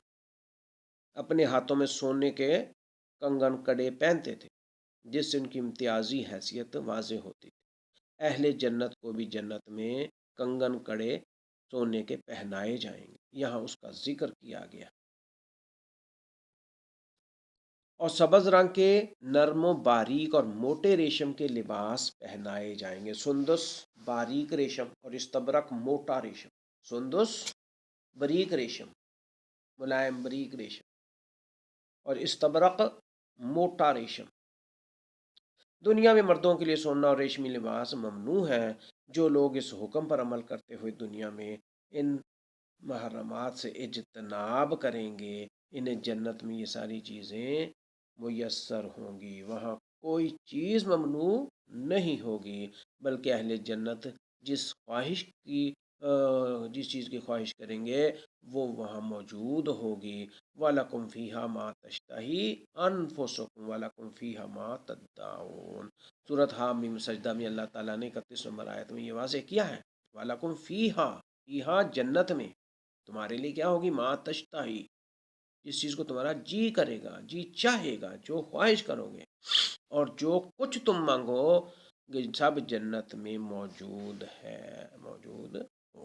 اپنے ہاتھوں میں سونے کے کنگن کڑے پہنتے تھے جس سے ان کی امتیازی حیثیت واضح ہوتی تھی۔ اہل جنت کو بھی جنت میں کنگن کڑے سونے کے پہنائے جائیں گے، یہاں اس کا ذکر کیا گیا۔ اور سبز رنگ کے نرم و باریک اور موٹے ریشم کے لباس پہنائے جائیں گے۔ سندس باریک ریشم اور استبرق موٹا ریشم۔ سندس بریک ریشم، ملائم بریک ریشم، اور استبرق موٹا ریشم۔ دنیا میں مردوں کے لیے سونا اور ریشمی لباس ممنوع ہے۔ جو لوگ اس حکم پر عمل کرتے ہوئے دنیا میں ان محرمات سے اجتناب کریں گے، انہیں جنت میں یہ ساری چیزیں میسر ہوں گی، وہاں کوئی چیز ممنوع نہیں ہوگی، بلکہ اہل جنت جس خواہش کی جس چیز کی خواہش کریں گے وہ وہاں موجود ہوگی۔ وَلَكُمْ فِيهَا مَا تَشْتَهِي أَنفُسُكُمْ وَلَكُمْ فِيهَا مَا تَدَّعُونَ۔ سورۃ حامیم سجدہ میں اللہ تعالیٰ نے 31 نمبر آیت میں یہ واضح کیا ہے، وَلَكُمْ فِيهَا، فیہا جنت میں تمہارے لیے کیا ہوگی، مَا تَشْتَهِي، جس چیز کو تمہارا جی کرے گا، جی چاہے گا، جو خواہش کرو گے، اور جو کچھ تم مانگو سب جنت میں موجود ہے، موجود ہو۔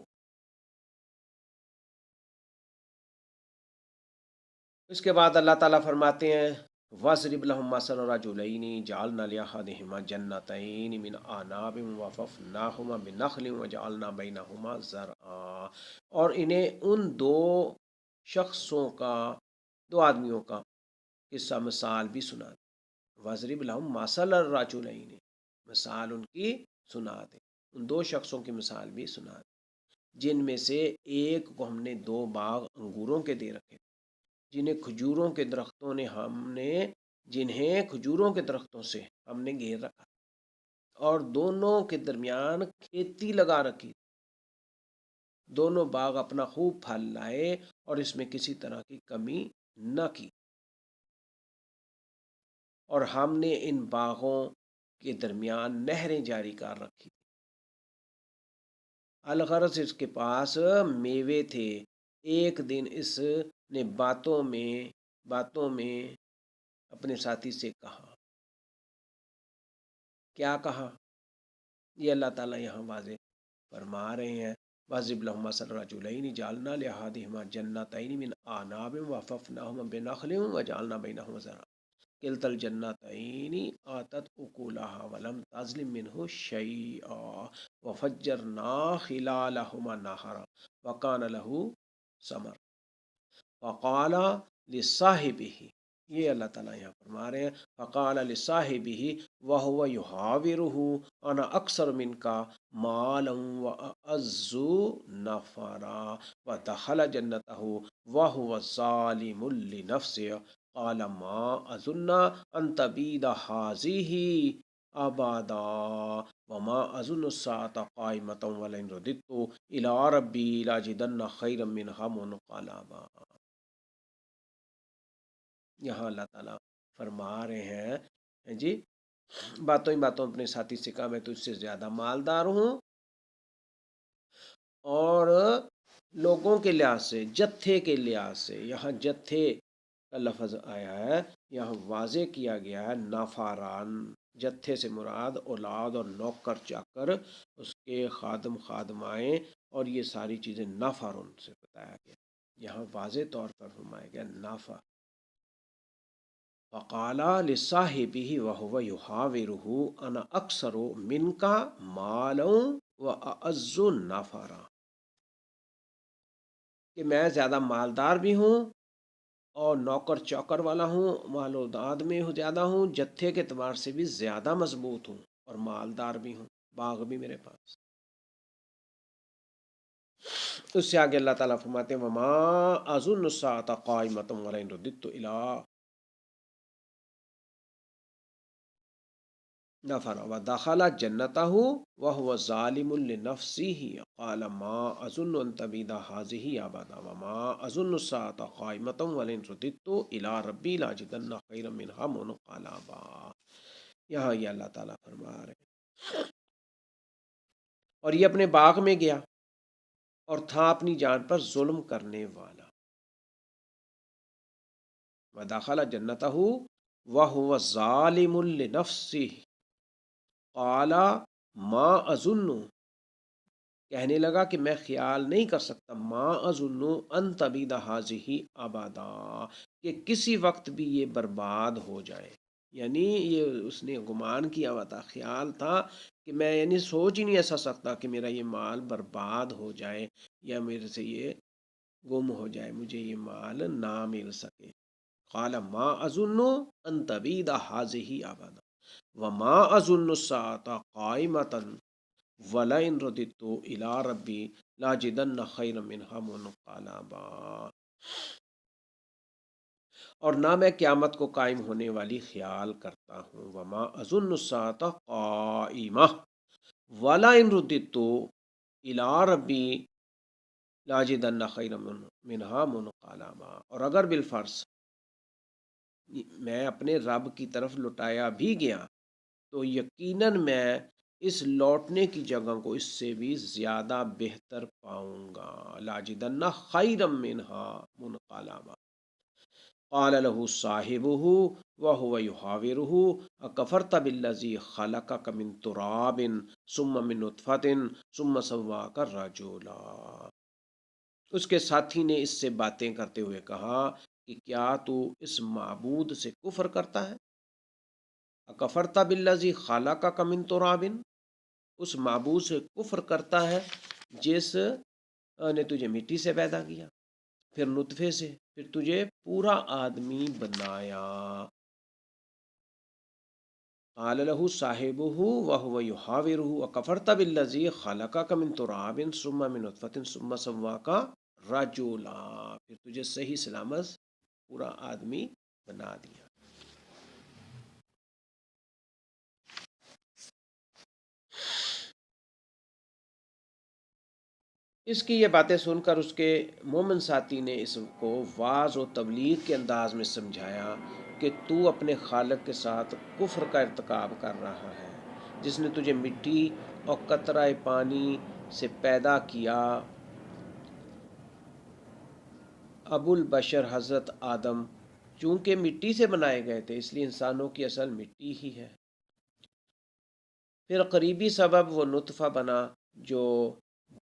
اس کے بعد اللہ تعالیٰ فرماتے ہیں وَاضْرِبْ لَهُم مَّثَلَ رَجُلَيْنِ جَعَلْنَا لِأَحَدِهِمَا جَنَّتَيْنِ مِنْ أَعْنَابٍ وَحَفَفْنَاهُمَا بِنَخْلٍ وَجَعَلْنَا بَيْنَهُمَا زَرْعًا، اور انہیں ان دو شخصوں کا، دو آدمیوں کا قصہ مثال بھی سنا دے۔ وَاضْرِبْ لَهُم مَّثَلَ الرَّجُلَيْنِ، مثال ان کی سنا دے، ان دو شخصوں کی مثال بھی سنا دے، جن میں سے ایک کو ہم نے دو باغ انگوروں کے دے رکھے، جنہیں کھجوروں کے درختوں سے ہم نے گھیر رکھا، اور دونوں کے درمیان کھیتی لگا رکھی، دونوں باغ اپنا خوب پھل لائے اور اس میں کسی طرح کی کمی نہ کی، اور ہم نے ان باغوں کے درمیان نہریں جاری کر رکھی، الغرض اس کے پاس میوے تھے۔ ایک دن اس نے باتوں میں اپنے ساتھی سے کہا، کیا کہا، یہ اللہ تعالیٰ یہاں واضح فرما رہے ہیں وَاضْرِبْ لَهُم مَّثَلَ رَجُلَيْنِ جَعَلْنَا لِأَحَدِهِمَا جَنَّتَيْنِ مِنْ أَعْنَابٍ وَحَفَفْنَاهُمَا بِنَخْلٍ وَجَعَلْنَا بَيْنَهُمَا زَرْعًا كِلْتَا الْجَنَّتَيْنِ آتَتْ أُكُلَهَا وَلَمْ تَظْلِم مِّنْهُ شَيْئًا وَفَجَّرْنَا خِلَالَهُمَا نَهَرًا وَكَانَ لَهُ ثَمَرٌ فقال لصاحبہ، یہ اللہ تعالیٰ یہاں فرما رہے ہیں فقال لصاحبہ وہو یحاورہ انا اکثر منک مالا واعز نفرا ودخل جنتہ وہو ظالم لنفسہ قال ما اظن ان تبید ہذہ ابدا وما اظن الساعة قائمة ولئن رددت الى ربی لاجدن خیرا منہا منقلبا۔ یہاں اللہ تعالیٰ فرما رہے ہیں جی، باتوں ہی باتوں اپنے ساتھی سے کہا میں تجھ سے زیادہ مالدار ہوں، اور لوگوں کے لحاظ سے، جتھے کے لحاظ سے، یہاں جتھے کا لفظ آیا ہے، یہاں واضح کیا گیا ہے نافاران، جتھے سے مراد اولاد اور نوکر چاکر، اس کے خادم خادمائیں، اور یہ ساری چیزیں نافارون سے بتایا گیا، یہاں واضح طور پر فرمایا گیا نافار۔ فقال لصاحبہ وہو یحاورہ انا اکثر منک مالا واعز نفرا، کہ میں زیادہ مالدار بھی ہوں اور نوکر چوکر والا ہوں، مال و داد میں زیادہ ہوں، جتھے کے اعتبار سے بھی زیادہ مضبوط ہوں، اور مالدار بھی ہوں، باغ بھی میرے پاس۔ اس سے آگے اللہ تعالیٰ فرماتے ہیں وما اظن الساعة قائمة ولئن رددت الى نفر ودخل جنتہ وهو ظالم لنفسه قال ما اظن ان تبید هذه ابدا وما اظن الساعة قائمة ولئن رددت الى ربی لاجدن خیرا منها منقلبا۔ یہاں یہ اللہ تعالیٰ فرما رہے ہیں، اور یہ اپنے باغ میں گیا اور تھا اپنی جان پر ظلم کرنے والا، ودخل جنتہ وهو ظالم لنفسه قال ما اظن کہنے لگا کہ میں خیال نہیں کر سکتا، ما اظن ان تبید ہذہ ابدا، کہ کسی وقت بھی یہ برباد ہو جائے. یعنی یہ اس نے گمان کیا ہوا تھا، خیال تھا کہ میں یعنی سوچ ہی نہیں ایسا سکتا کہ میرا یہ مال برباد ہو جائے یا میرے سے یہ گم ہو جائے، مجھے یہ مال نہ مل سکے. قال ما اظن ان تبید هذه ابدا وما اظن الساعة قائمة ولئن رددت الى ربی لاجدن خیرا منها منقلبا. اور نہ میں قیامت کو قائم ہونے والی خیال کرتا ہوں. وما اظن الساعة قائمة ولئن رددت الى ربی لاجدن خیرا منها منقلبا. اور اگر بالفرض میں اپنے رب کی طرف لوٹایا بھی گیا تو یقیناً میں اس لوٹنے کی جگہ کو اس سے بھی زیادہ بہتر پاؤں گا. لاجدن خیرا منہا منقلبا. قال له صاحبه وهو يحاوره اکفرت بالذی خلقك من تراب ثم من نطفة ثم سواك رجلا. اس کے ساتھی نے اس سے باتیں کرتے ہوئے کہا کہ کیا تو اس معبود سے کفر کرتا ہے؟ اکفرت بالذی خلقک من تراب، اس معبود سے کفر کرتا ہے جس نے تجھے مٹی سے پیدا کیا، پھر نطفے سے، پھر تجھے پورا آدمی بنایا. قال له صاحبه وهو يحاوره اکفرت بالذی خلقک من تراب ثم من نطفة ثم سواك رجلا، پھر تجھے صحیح سلامت پورا آدمی بنا دیا. اس کی یہ باتیں سن کر اس کے مومن ساتھی نے اس کو واعظ و تبلیغ کے انداز میں سمجھایا کہ تو اپنے خالق کے ساتھ کفر کا ارتکاب کر رہا ہے، جس نے تجھے مٹی اور قطرہ پانی سے پیدا کیا. ابو البشر حضرت آدم چونکہ مٹی سے بنائے گئے تھے، اس لیے انسانوں کی اصل مٹی ہی ہے. پھر قریبی سبب وہ نطفہ بنا جو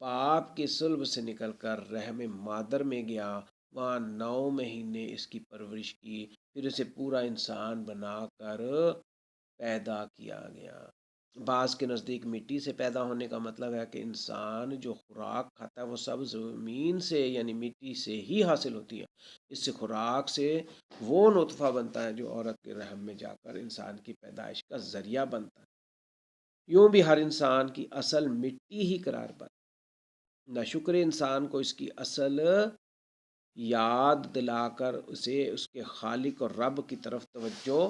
باپ کی صلب سے نکل کر رحم مادر میں گیا، وہاں 9 مہینے اس کی پرورش کی، پھر اسے پورا انسان بنا کر پیدا کیا گیا. بعض کے نزدیک مٹی سے پیدا ہونے کا مطلب ہے کہ انسان جو خوراک کھاتا ہے وہ سب زمین سے یعنی مٹی سے ہی حاصل ہوتی ہے. اس سے خوراک سے وہ نطفہ بنتا ہے جو عورت کے رحم میں جا کر انسان کی پیدائش کا ذریعہ بنتا ہے. یوں بھی ہر انسان کی اصل مٹی ہی قرار پاتا. نہ شکر انسان کو اس کی اصل یاد دلا کر اسے اس کے خالق اور رب کی طرف توجہ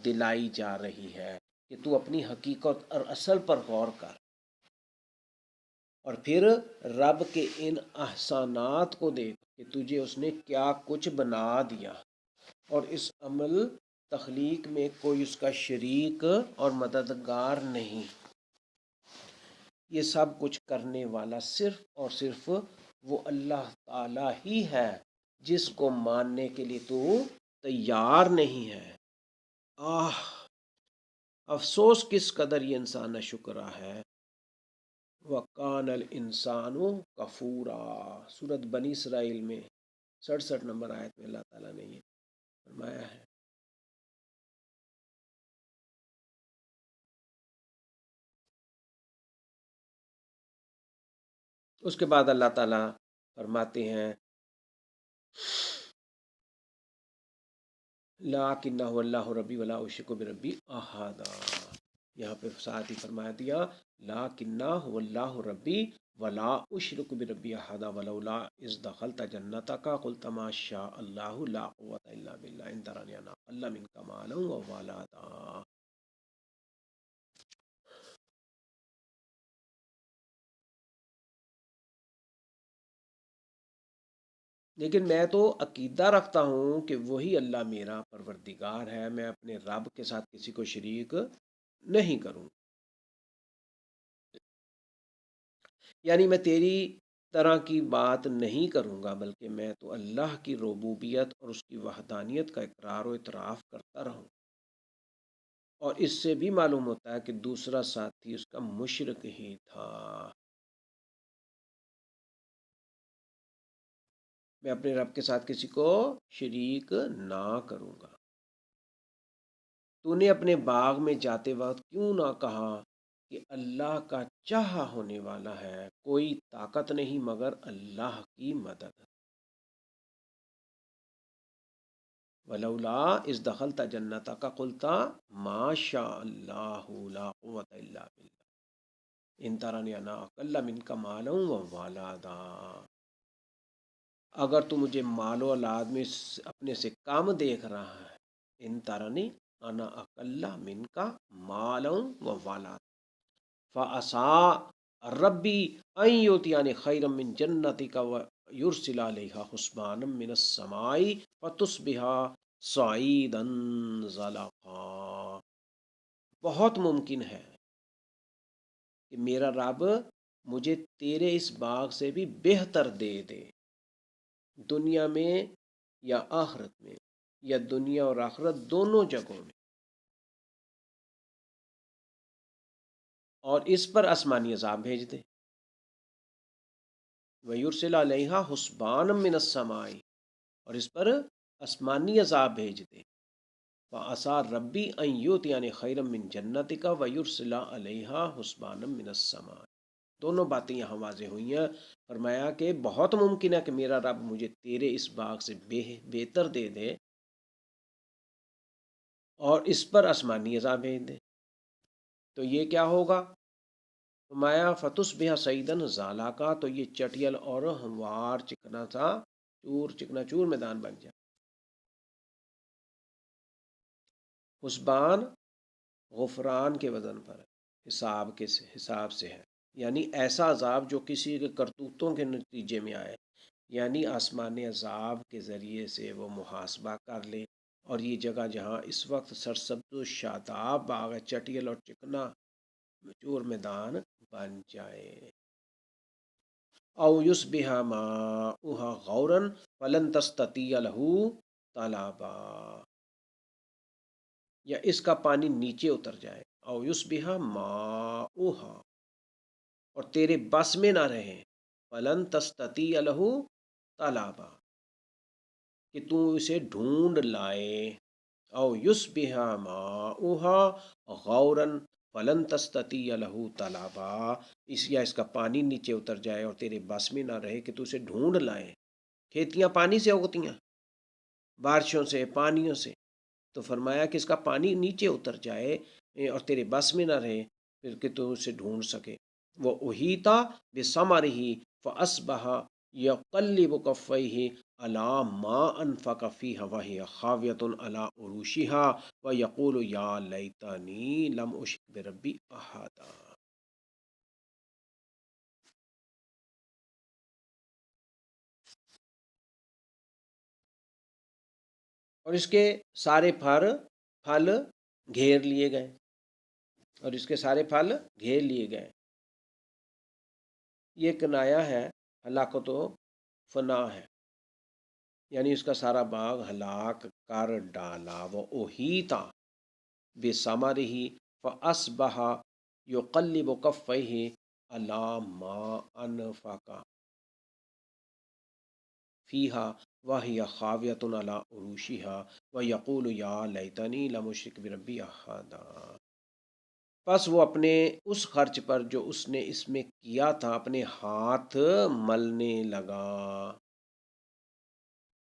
دلائی جا رہی ہے کہ تو اپنی حقیقت اور اصل پر غور کر، اور پھر رب کے ان احسانات کو دیکھ کہ تجھے اس نے کیا کچھ بنا دیا، اور اس عمل تخلیق میں کوئی اس کا شریک اور مددگار نہیں. یہ سب کچھ کرنے والا صرف اور صرف وہ اللہ تعالی ہی ہے جس کو ماننے کے لیے تو تیار نہیں ہے. آہ، افسوس کس قدر یہ انسان ناشکرا ہے. وَقَانَ الْإِنسَانُ کفورا. سورۃ بنی اسرائیل میں 67 نمبر آیت میں اللہ تعالیٰ نے یہ فرمایا ہے. اس کے بعد اللہ تعالیٰ فرماتے ہیں لَٰكِنَّ هُوَ اللَّهُ رَبِّي وَلَا أُشْرِكُ بِرَبِّي أَحَدًا. یہاں پہ ساتھ ہی فرمایا دیا لَٰكِنَّ هُوَ اللَّهُ رَبِّي وَلَا أُشْرِكُ بِرَبِّي أَحَدًا وَلَوْلَا إِذْ دَخَلْتَ جَنَّتَكَ قُلْتَ مَا شَاءَ اللَّهُ لَا قُوَّةَ إِلَّا بِاللَّهِ إِن تَرَنِي أَنَا أَقَلُّ مِنكَ مَالًا وَوَلَدًا. لیکن میں تو عقیدہ رکھتا ہوں کہ وہی اللہ میرا پروردگار ہے، میں اپنے رب کے ساتھ کسی کو شریک نہیں کروں. یعنی میں تیری طرح کی بات نہیں کروں گا، بلکہ میں تو اللہ کی ربوبیت اور اس کی وحدانیت کا اقرار و اعتراف کرتا رہوں. اور اس سے بھی معلوم ہوتا ہے کہ دوسرا ساتھی اس کا مشرک ہی تھا. میں اپنے رب کے ساتھ کسی کو شریک نہ کروں گا۔ تو نے اپنے باغ میں جاتے وقت کیوں نہ کہا کہ اللہ کا چاہا ہونے والا ہے، کوئی طاقت نہیں مگر اللہ کی مدد۔ ولولا اذ دخلت جنتک قلت ما شاء اللہ لا قوة الا باللہ ان ترنی انا اقل منک مالا وولادا۔ اگر تو مجھے مال و اولاد میں اپنے سے کم دیکھ رہا ہے، ان ترنی انا اقل منک مالا وولادا فعسى ربی ان یؤتینی خیرا من جنتک ویرسل علیہا حسبانا من السماء فتصبح صعیدا زلقا۔ بہت ممکن ہے کہ میرا رب مجھے تیرے اس باغ سے بھی بہتر دے دے، دنیا میں یا آخرت میں، یا دنیا اور آخرت دونوں جگہوں میں، اور اس پر آسمانی عذاب بھیج دے۔ وَيُرْسِلَ عَلَيْهَا حُسْبَانًا مِّنَ السَّمَاءِ، اور اس پر آسمانی عذاب بھیج دے۔ وَعَسَىٰ رَبِّي أَن يُؤْتِيَنِي خَيْرًا مِّن جَنَّتِكَ وَيُرْسِلَ عَلَيْهَا حُسْبَانًا مِّنَ السَّمَاءِ۔ دونوں باتیں یہاں واضح ہوئی ہیں۔ فرمایا کہ بہت ممکن ہے کہ میرا رب مجھے تیرے اس باغ سے بہتر دے دے اور اس پر آسمانی عذاب بھیج دے، تو یہ کیا ہوگا؟ فرمایا فتصبح صعیدا زلقا، تو یہ چٹیل اور ہموار چکنا چور میدان بن جائے۔ حسبان غفران کے وزن پر حساب سے ہے، یعنی ایسا عذاب جو کسی کے کرتوتوں کے نتیجے میں آئے، یعنی آسمانی عذاب کے ذریعے سے وہ محاسبہ کر لے، اور یہ جگہ جہاں اس وقت سرسبز و شاداب باغ ہے، چٹیل اور چکنا چور میدان بن جائے۔ او یصبح ماؤها غورا فلن تستطیع له طلبا، یا اس کا پانی نیچے اتر جائے، او یصبح ماؤها، اور تیرے بس میں نہ رہے، فلن تستطیع له طلبا، کہ تو اسے ڈھونڈ لائے، او یصبح ماؤها غورا فلن تستطیع له طلبا، یا اس کا پانی نیچے اتر جائے اور تیرے بس میں نہ رہے کہ تو اسے ڈھونڈ لائے۔ کھیتیاں پانی سے اگتی ہیں، بارشوں سے، پانیوں سے، تو فرمایا کہ اس کا پانی نیچے اتر جائے اور تیرے بس میں نہ رہے پھر کہ تو اسے ڈھونڈ سکے۔ وہ احیطا بثمرہ فاصبح یقلب کفیہ علی ما انفق فیہا وہی خاویۃ علی عروشہا ویقول یا لیتنی لم اشرک بربی احدا۔ اور اس کے سارے پھل گھیر لیے گئے، اور اس کے سارے پھل گھیر لیے گئے۔ یہ کنایا ہے ہلاکت و فنا ہے، یعنی اس کا سارا باغ ہلاک کر ڈالا۔ وہ احیطا بثمرہ فاصبح یقلب کفیہ علی ما انفق فیہا وہی خاویۃ علی عروشہا ویقول یا لیتنی لم اشرک بربی احدا۔ پس وہ اپنے اس خرچ پر جو اس نے اس میں کیا تھا اپنے ہاتھ ملنے لگا۔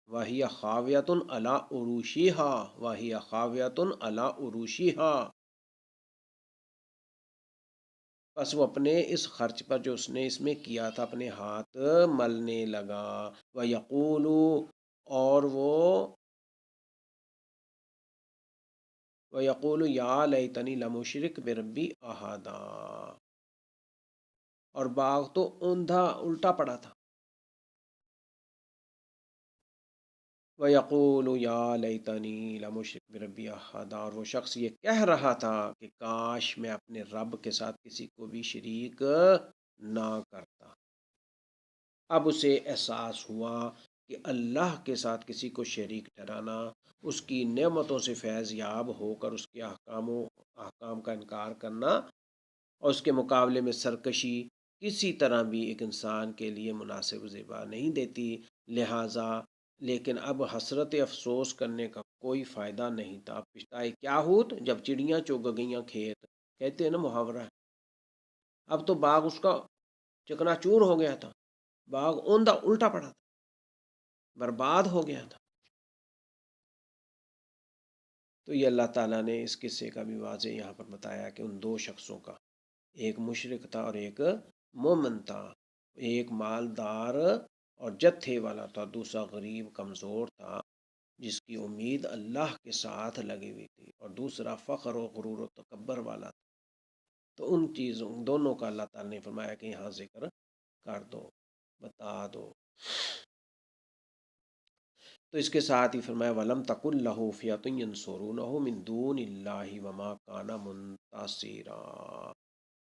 وَهِيَ خَاوِيَةٌ عَلَىٰ عُرُوشِهَا وَهِيَ خَاوِيَةٌ عَلَىٰ عُرُوشِهَا، پس وہ اپنے اس خرچ پر جو اس نے اس میں کیا تھا اپنے ہاتھ ملنے لگا۔ وَيَقُولُ، اور وہ وَيَقُولُ یا لیتنی لم اشرک بربی احدا، اور باغ تو اوندھا الٹا پڑا تھا۔ وَيَقُولُ یا لیتنی لم اشرک بربی احدا، اور وہ شخص یہ کہہ رہا تھا کہ کاش میں اپنے رب کے ساتھ کسی کو بھی شریک نہ کرتا۔ اب اسے احساس ہوا کہ اللہ کے ساتھ کسی کو شریک ٹھہرانا، اس کی نعمتوں سے فیض یاب ہو کر اس کے احکام کا انکار کرنا، اور اس کے مقابلے میں سرکشی کسی طرح بھی ایک انسان کے لیے مناسب و زیبا نہیں دیتی۔ لہٰذا لیکن اب حسرت افسوس کرنے کا کوئی فائدہ نہیں تھا۔ پچھتائے کیا ہوت جب چڑیاں چگ گئیاں کھیت، کہتے ہیں نا محاورہ۔ اب تو باغ اس کا چکنا چور ہو گیا تھا، باغ اوندا الٹا پڑا تھا، برباد ہو گیا تھا۔ تو یہ اللہ تعالیٰ نے اس قصے کا بھی واضح یہاں پر بتایا کہ ان دو شخصوں کا، ایک مشرک تھا اور ایک مومن تھا۔ ایک مالدار اور جتھے والا تھا، دوسرا غریب کمزور تھا جس کی امید اللہ کے ساتھ لگی ہوئی تھی، اور دوسرا فخر و غرور و تکبر والا تھا۔ تو ان چیزوں دونوں کا اللہ تعالیٰ نے فرمایا کہ یہاں ذکر کر دو، بتا دو۔ تو اس کے ساتھ ہی فرمایا وَلَمْ تَكُنْ لَهُ فِئَةٌ يَنْصُرُونَهُ مِنْ دُونِ اللَّهِ وَمَا كَانَ مُنْتَصِرًا،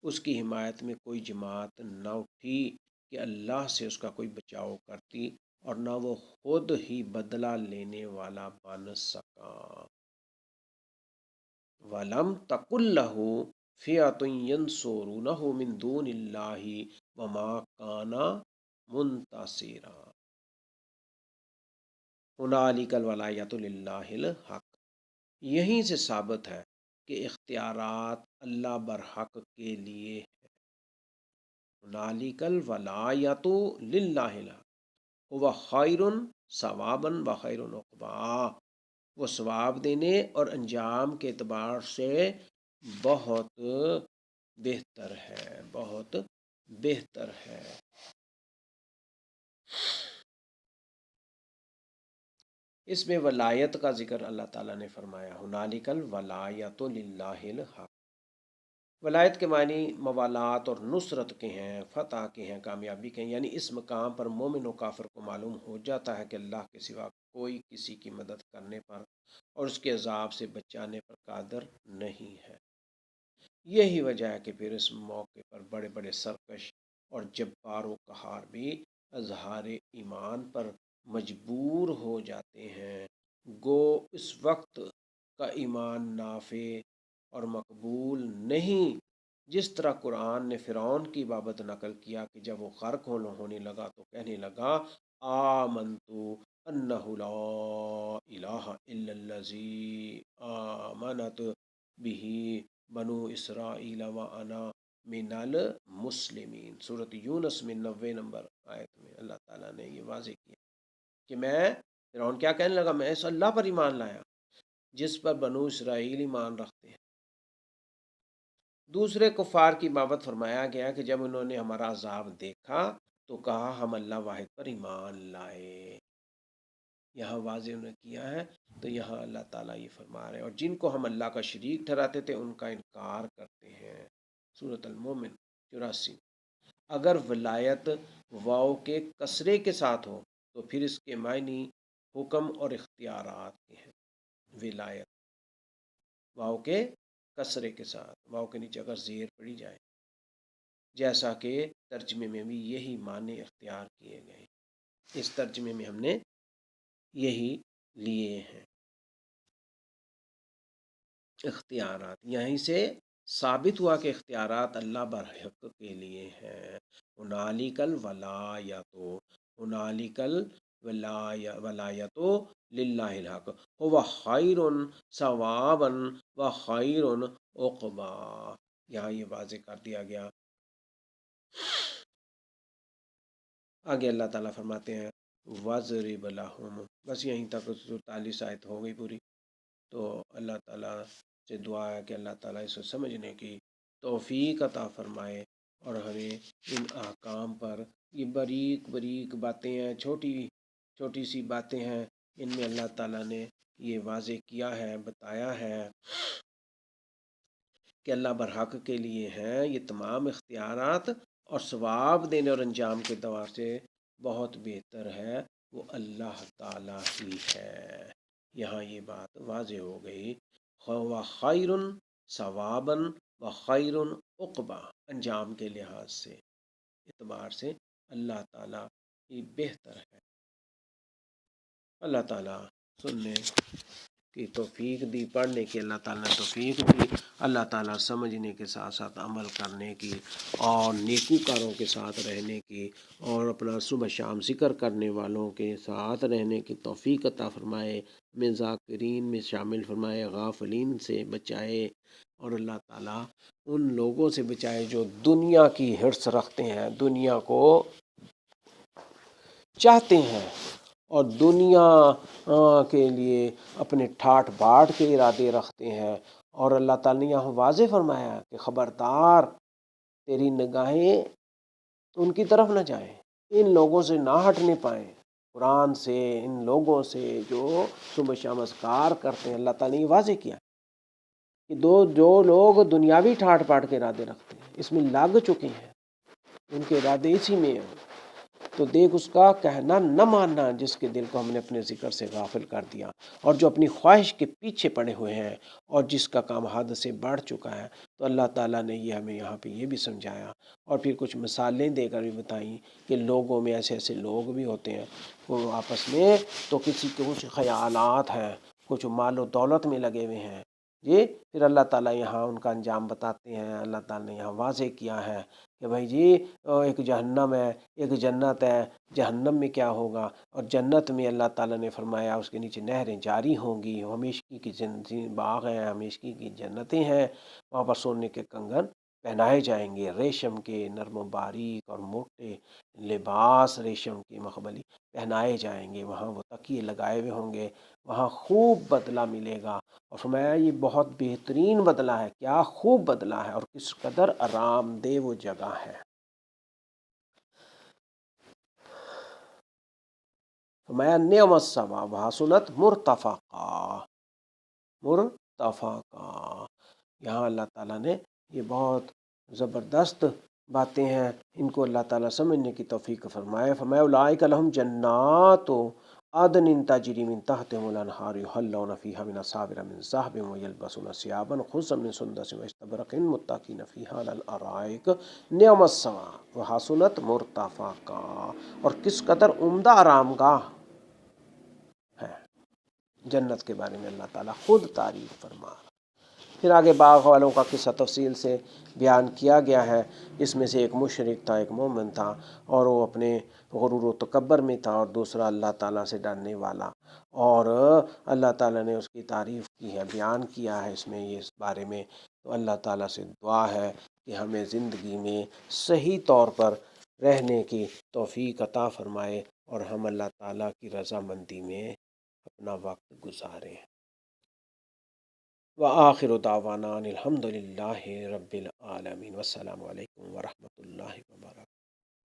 اس کی حمایت میں کوئی جماعت نہ اٹھی کہ اللہ سے اس کا کوئی بچاؤ کرتی، اور نہ وہ خود ہی بدلہ لینے والا بن سکا۔ وَلَمْ تَكُنْ لَهُ فِئَةٌ يَنْصُرُونَهُ مِنْ دُونِ اللَّهِ وَمَا كَانَ مُنْتَصِرًا۔ هُنَالِكَ الْوَلَایَةُ لِلَّهِ الْحَقِّ، یہیں سے ثابت ہے کہ اختیارات اللہ برحق کے لیے ہے۔ هُنَالِكَ الْوَلَایَةُ لِلَّهِ الْحَقِّ هُوَ خَيْرٌ ثوابًا وَخَيْرٌ عُقْبًا، وہ ثواب دینے اور انجام کے اعتبار سے بہت بہتر ہے، بہت بہتر ہے۔ اس میں ولایت کا ذکر اللہ تعالیٰ نے فرمایا، ہنالک الولایۃ للہ الحق۔ ولایت کے معنی موالات اور نصرت کے ہیں، فتح کے ہیں، کامیابی کے ہیں۔ یعنی اس مقام پر مومن و کافر کو معلوم ہو جاتا ہے کہ اللہ کے سوا کوئی کسی کی مدد کرنے پر اور اس کے عذاب سے بچانے پر قادر نہیں ہے۔ یہی وجہ ہے کہ پھر اس موقع پر بڑے بڑے سرکش اور جبار و قہار بھی اظہار ایمان پر مجبور ہو جاتے ہیں۔ گو اس وقت کا ایمان نافع اور مقبول نہیں، جس طرح قرآن نے فرعون کی بابت نقل کیا کہ جب وہ غرق ہونے لگا تو کہنے لگا آمنتو انہ لا الہ الا الذی آمنت بہ بنو اسرائیل وانا من المسلمین۔ سورۃ یونس میں 90 نمبر آیت میں اللہ تعالیٰ نے یہ واضح کیا کہ فرعون کیا کہنے لگا، میں اس اللہ پر ایمان لایا جس پر بنو اسرائیل ایمان رکھتے ہیں۔ دوسرے کفار کی بابت فرمایا گیا کہ جب انہوں نے ہمارا عذاب دیکھا تو کہا ہم اللہ واحد پر ایمان لائے۔ یہاں واضح انہوں نے کیا ہے، تو یہاں اللہ تعالیٰ یہ فرما رہے ہیں، اور جن کو ہم اللہ کا شریک ٹھہراتے تھے ان کا انکار کرتے ہیں۔ سورۃ المومن 84۔ اگر ولایت واو کے کسرے کے ساتھ ہو تو پھر اس کے معنی حکم اور اختیارات کے ہیں۔ ولایت واو کے کسرے کے ساتھ، واو کے نیچے اگر زیر پڑی جائے، جیسا کہ ترجمے میں بھی یہی معنی اختیار کیے گئے، اس ترجمے میں ہم نے یہی لیے ہیں اختیارات۔ یہیں سے ثابت ہوا کہ اختیارات اللہ برحق کے لیے ہیں۔ ہنالک الولایۃ، ہنالک الولایۃ للہ الحق هو خیر ثوابا و خیر عقبا۔ یہاں یہ واضح کر دیا گیا۔ آگے اللہ تعالیٰ فرماتے ہیں وَضْرِبْ لَهُمْ، بس یہیں تک 43 آیت ہو گئی پوری۔ تو اللہ تعالیٰ سے دعا ہے کہ اللہ تعالیٰ اسے سمجھنے کی توفیق عطا فرمائے، اور ہمیں ان احکام پر، یہ باریک باریک باتیں ہیں، چھوٹی چھوٹی سی باتیں ہیں، ان میں اللہ تعالیٰ نے یہ واضح کیا ہے، بتایا ہے کہ اللہ برحق کے لیے ہیں یہ تمام اختیارات، اور ثواب دینے اور انجام کے اعتبار سے بہت بہتر ہے وہ اللہ تعالیٰ ہی ہے۔ یہاں یہ بات واضح ہو گئی، خیر ثوابا و خیر عقبا، انجام کے لحاظ سے، اعتبار سے اللہ تعالیٰ ہی بہتر ہے۔ اللہ تعالیٰ سننے کی توفیق دی، پڑھنے کی اللہ تعالیٰ نے توفیق دی، اللہ تعالیٰ سمجھنے کے ساتھ ساتھ عمل کرنے کی اور نیکوکاروں کے ساتھ رہنے کی اور اپنا صبح شام ذکر کرنے والوں کے ساتھ رہنے کی توفیق عطا فرمائے، میں ذاکرین میں شامل فرمائے، غافلین سے بچائے، اور اللہ تعالیٰ ان لوگوں سے بچائے جو دنیا کی حرص رکھتے ہیں، دنیا کو چاہتے ہیں اور دنیا کے لیے اپنے ٹھاٹ باٹ کے ارادے رکھتے ہیں۔ اور اللہ تعالیٰ نے یہاں واضح فرمایا کہ خبردار تیری نگاہیں ان کی طرف نہ جائیں، ان لوگوں سے نہ ہٹنے پائیں، قرآن سے، ان لوگوں سے جو صبح شام اذکار کرتے ہیں۔ اللہ تعالیٰ نے یہ واضح کیا کہ جو لوگ دنیاوی ٹھاٹ باٹ کے ارادے رکھتے ہیں، اس میں لگ چکے ہیں، ان کے ارادے اسی میں ہیں، تو دیکھ اس کا کہنا نہ ماننا جس کے دل کو ہم نے اپنے ذکر سے غافل کر دیا، اور جو اپنی خواہش کے پیچھے پڑے ہوئے ہیں اور جس کا کام حد سے بڑھ چکا ہے۔ تو اللہ تعالیٰ نے یہ ہمیں یہاں پہ یہ بھی سمجھایا اور پھر کچھ مثالیں دے کر بھی بتائیں کہ لوگوں میں ایسے ایسے لوگ بھی ہوتے ہیں، وہ آپس میں تو کسی کے کچھ خیالات ہیں، کچھ مال و دولت میں لگے ہوئے ہیں، جی پھر اللہ تعالیٰ یہاں ان کا انجام بتاتے ہیں۔ اللہ تعالیٰ نے یہاں واضح کیا ہے کہ بھائی جی ایک جہنم ہے، ایک جنت ہے، جہنم میں کیا ہوگا، اور جنت میں اللہ تعالیٰ نے فرمایا اس کے نیچے نہریں جاری ہوں گی، ہمیشگی کی باغ ہیں، ہمیشگی کی جنتیں ہیں، وہاں پر سونے کے کنگن پہنائے جائیں گے، ریشم کے نرم و باریک اور موٹے لباس ریشم کی مخملی پہنائے جائیں گے، وہاں وہ تکیے لگائے ہوئے ہوں گے، وہاں خوب بدلہ ملے گا، اور فرمایا یہ بہت بہترین بدلہ ہے، کیا خوب بدلہ ہے اور کس قدر آرام دہ وہ جگہ ہے۔ فرمایا نعم الثواب وحسنت مرتفقا، یہاں اللہ تعالیٰ نے یہ بہت زبردست باتیں ہیں، ان کو اللہ تعالیٰ سمجھنے کی توفیق فرمائے۔ فرمایا اولئک لہم جنات عدن تجری من تحتہم الانہار یحلون فیہا من اساور من ذہب ویلبسون ثیابا خضرا من سندس واستبرق متکئین فیہا علی الارائک نعم الثواب وحسنت مرتفقا، اور کس قدر عمدہ آرام گاہ ہے۔ جنت کے بارے میں اللہ تعالیٰ خود تعریف فرما رہا۔ پھر آگے باغ والوں کا قصہ تفصیل سے بیان کیا گیا ہے، اس میں سے ایک مشرک تھا، ایک مومن تھا، اور وہ اپنے غرور و تکبر میں تھا، اور دوسرا اللہ تعالیٰ سے ڈرنے والا، اور اللہ تعالیٰ نے اس کی تعریف کی ہے، بیان کیا ہے اس میں یہ اس بارے میں۔ تو اللہ تعالیٰ سے دعا ہے کہ ہمیں زندگی میں صحیح طور پر رہنے کی توفیق عطا فرمائے اور ہم اللہ تعالیٰ کی رضامندی میں اپنا وقت گزاریں۔ وآخر دعوانا الحمد للہ رب العالمین، والسلام علیکم ورحمۃ اللہ وبرکاتہ۔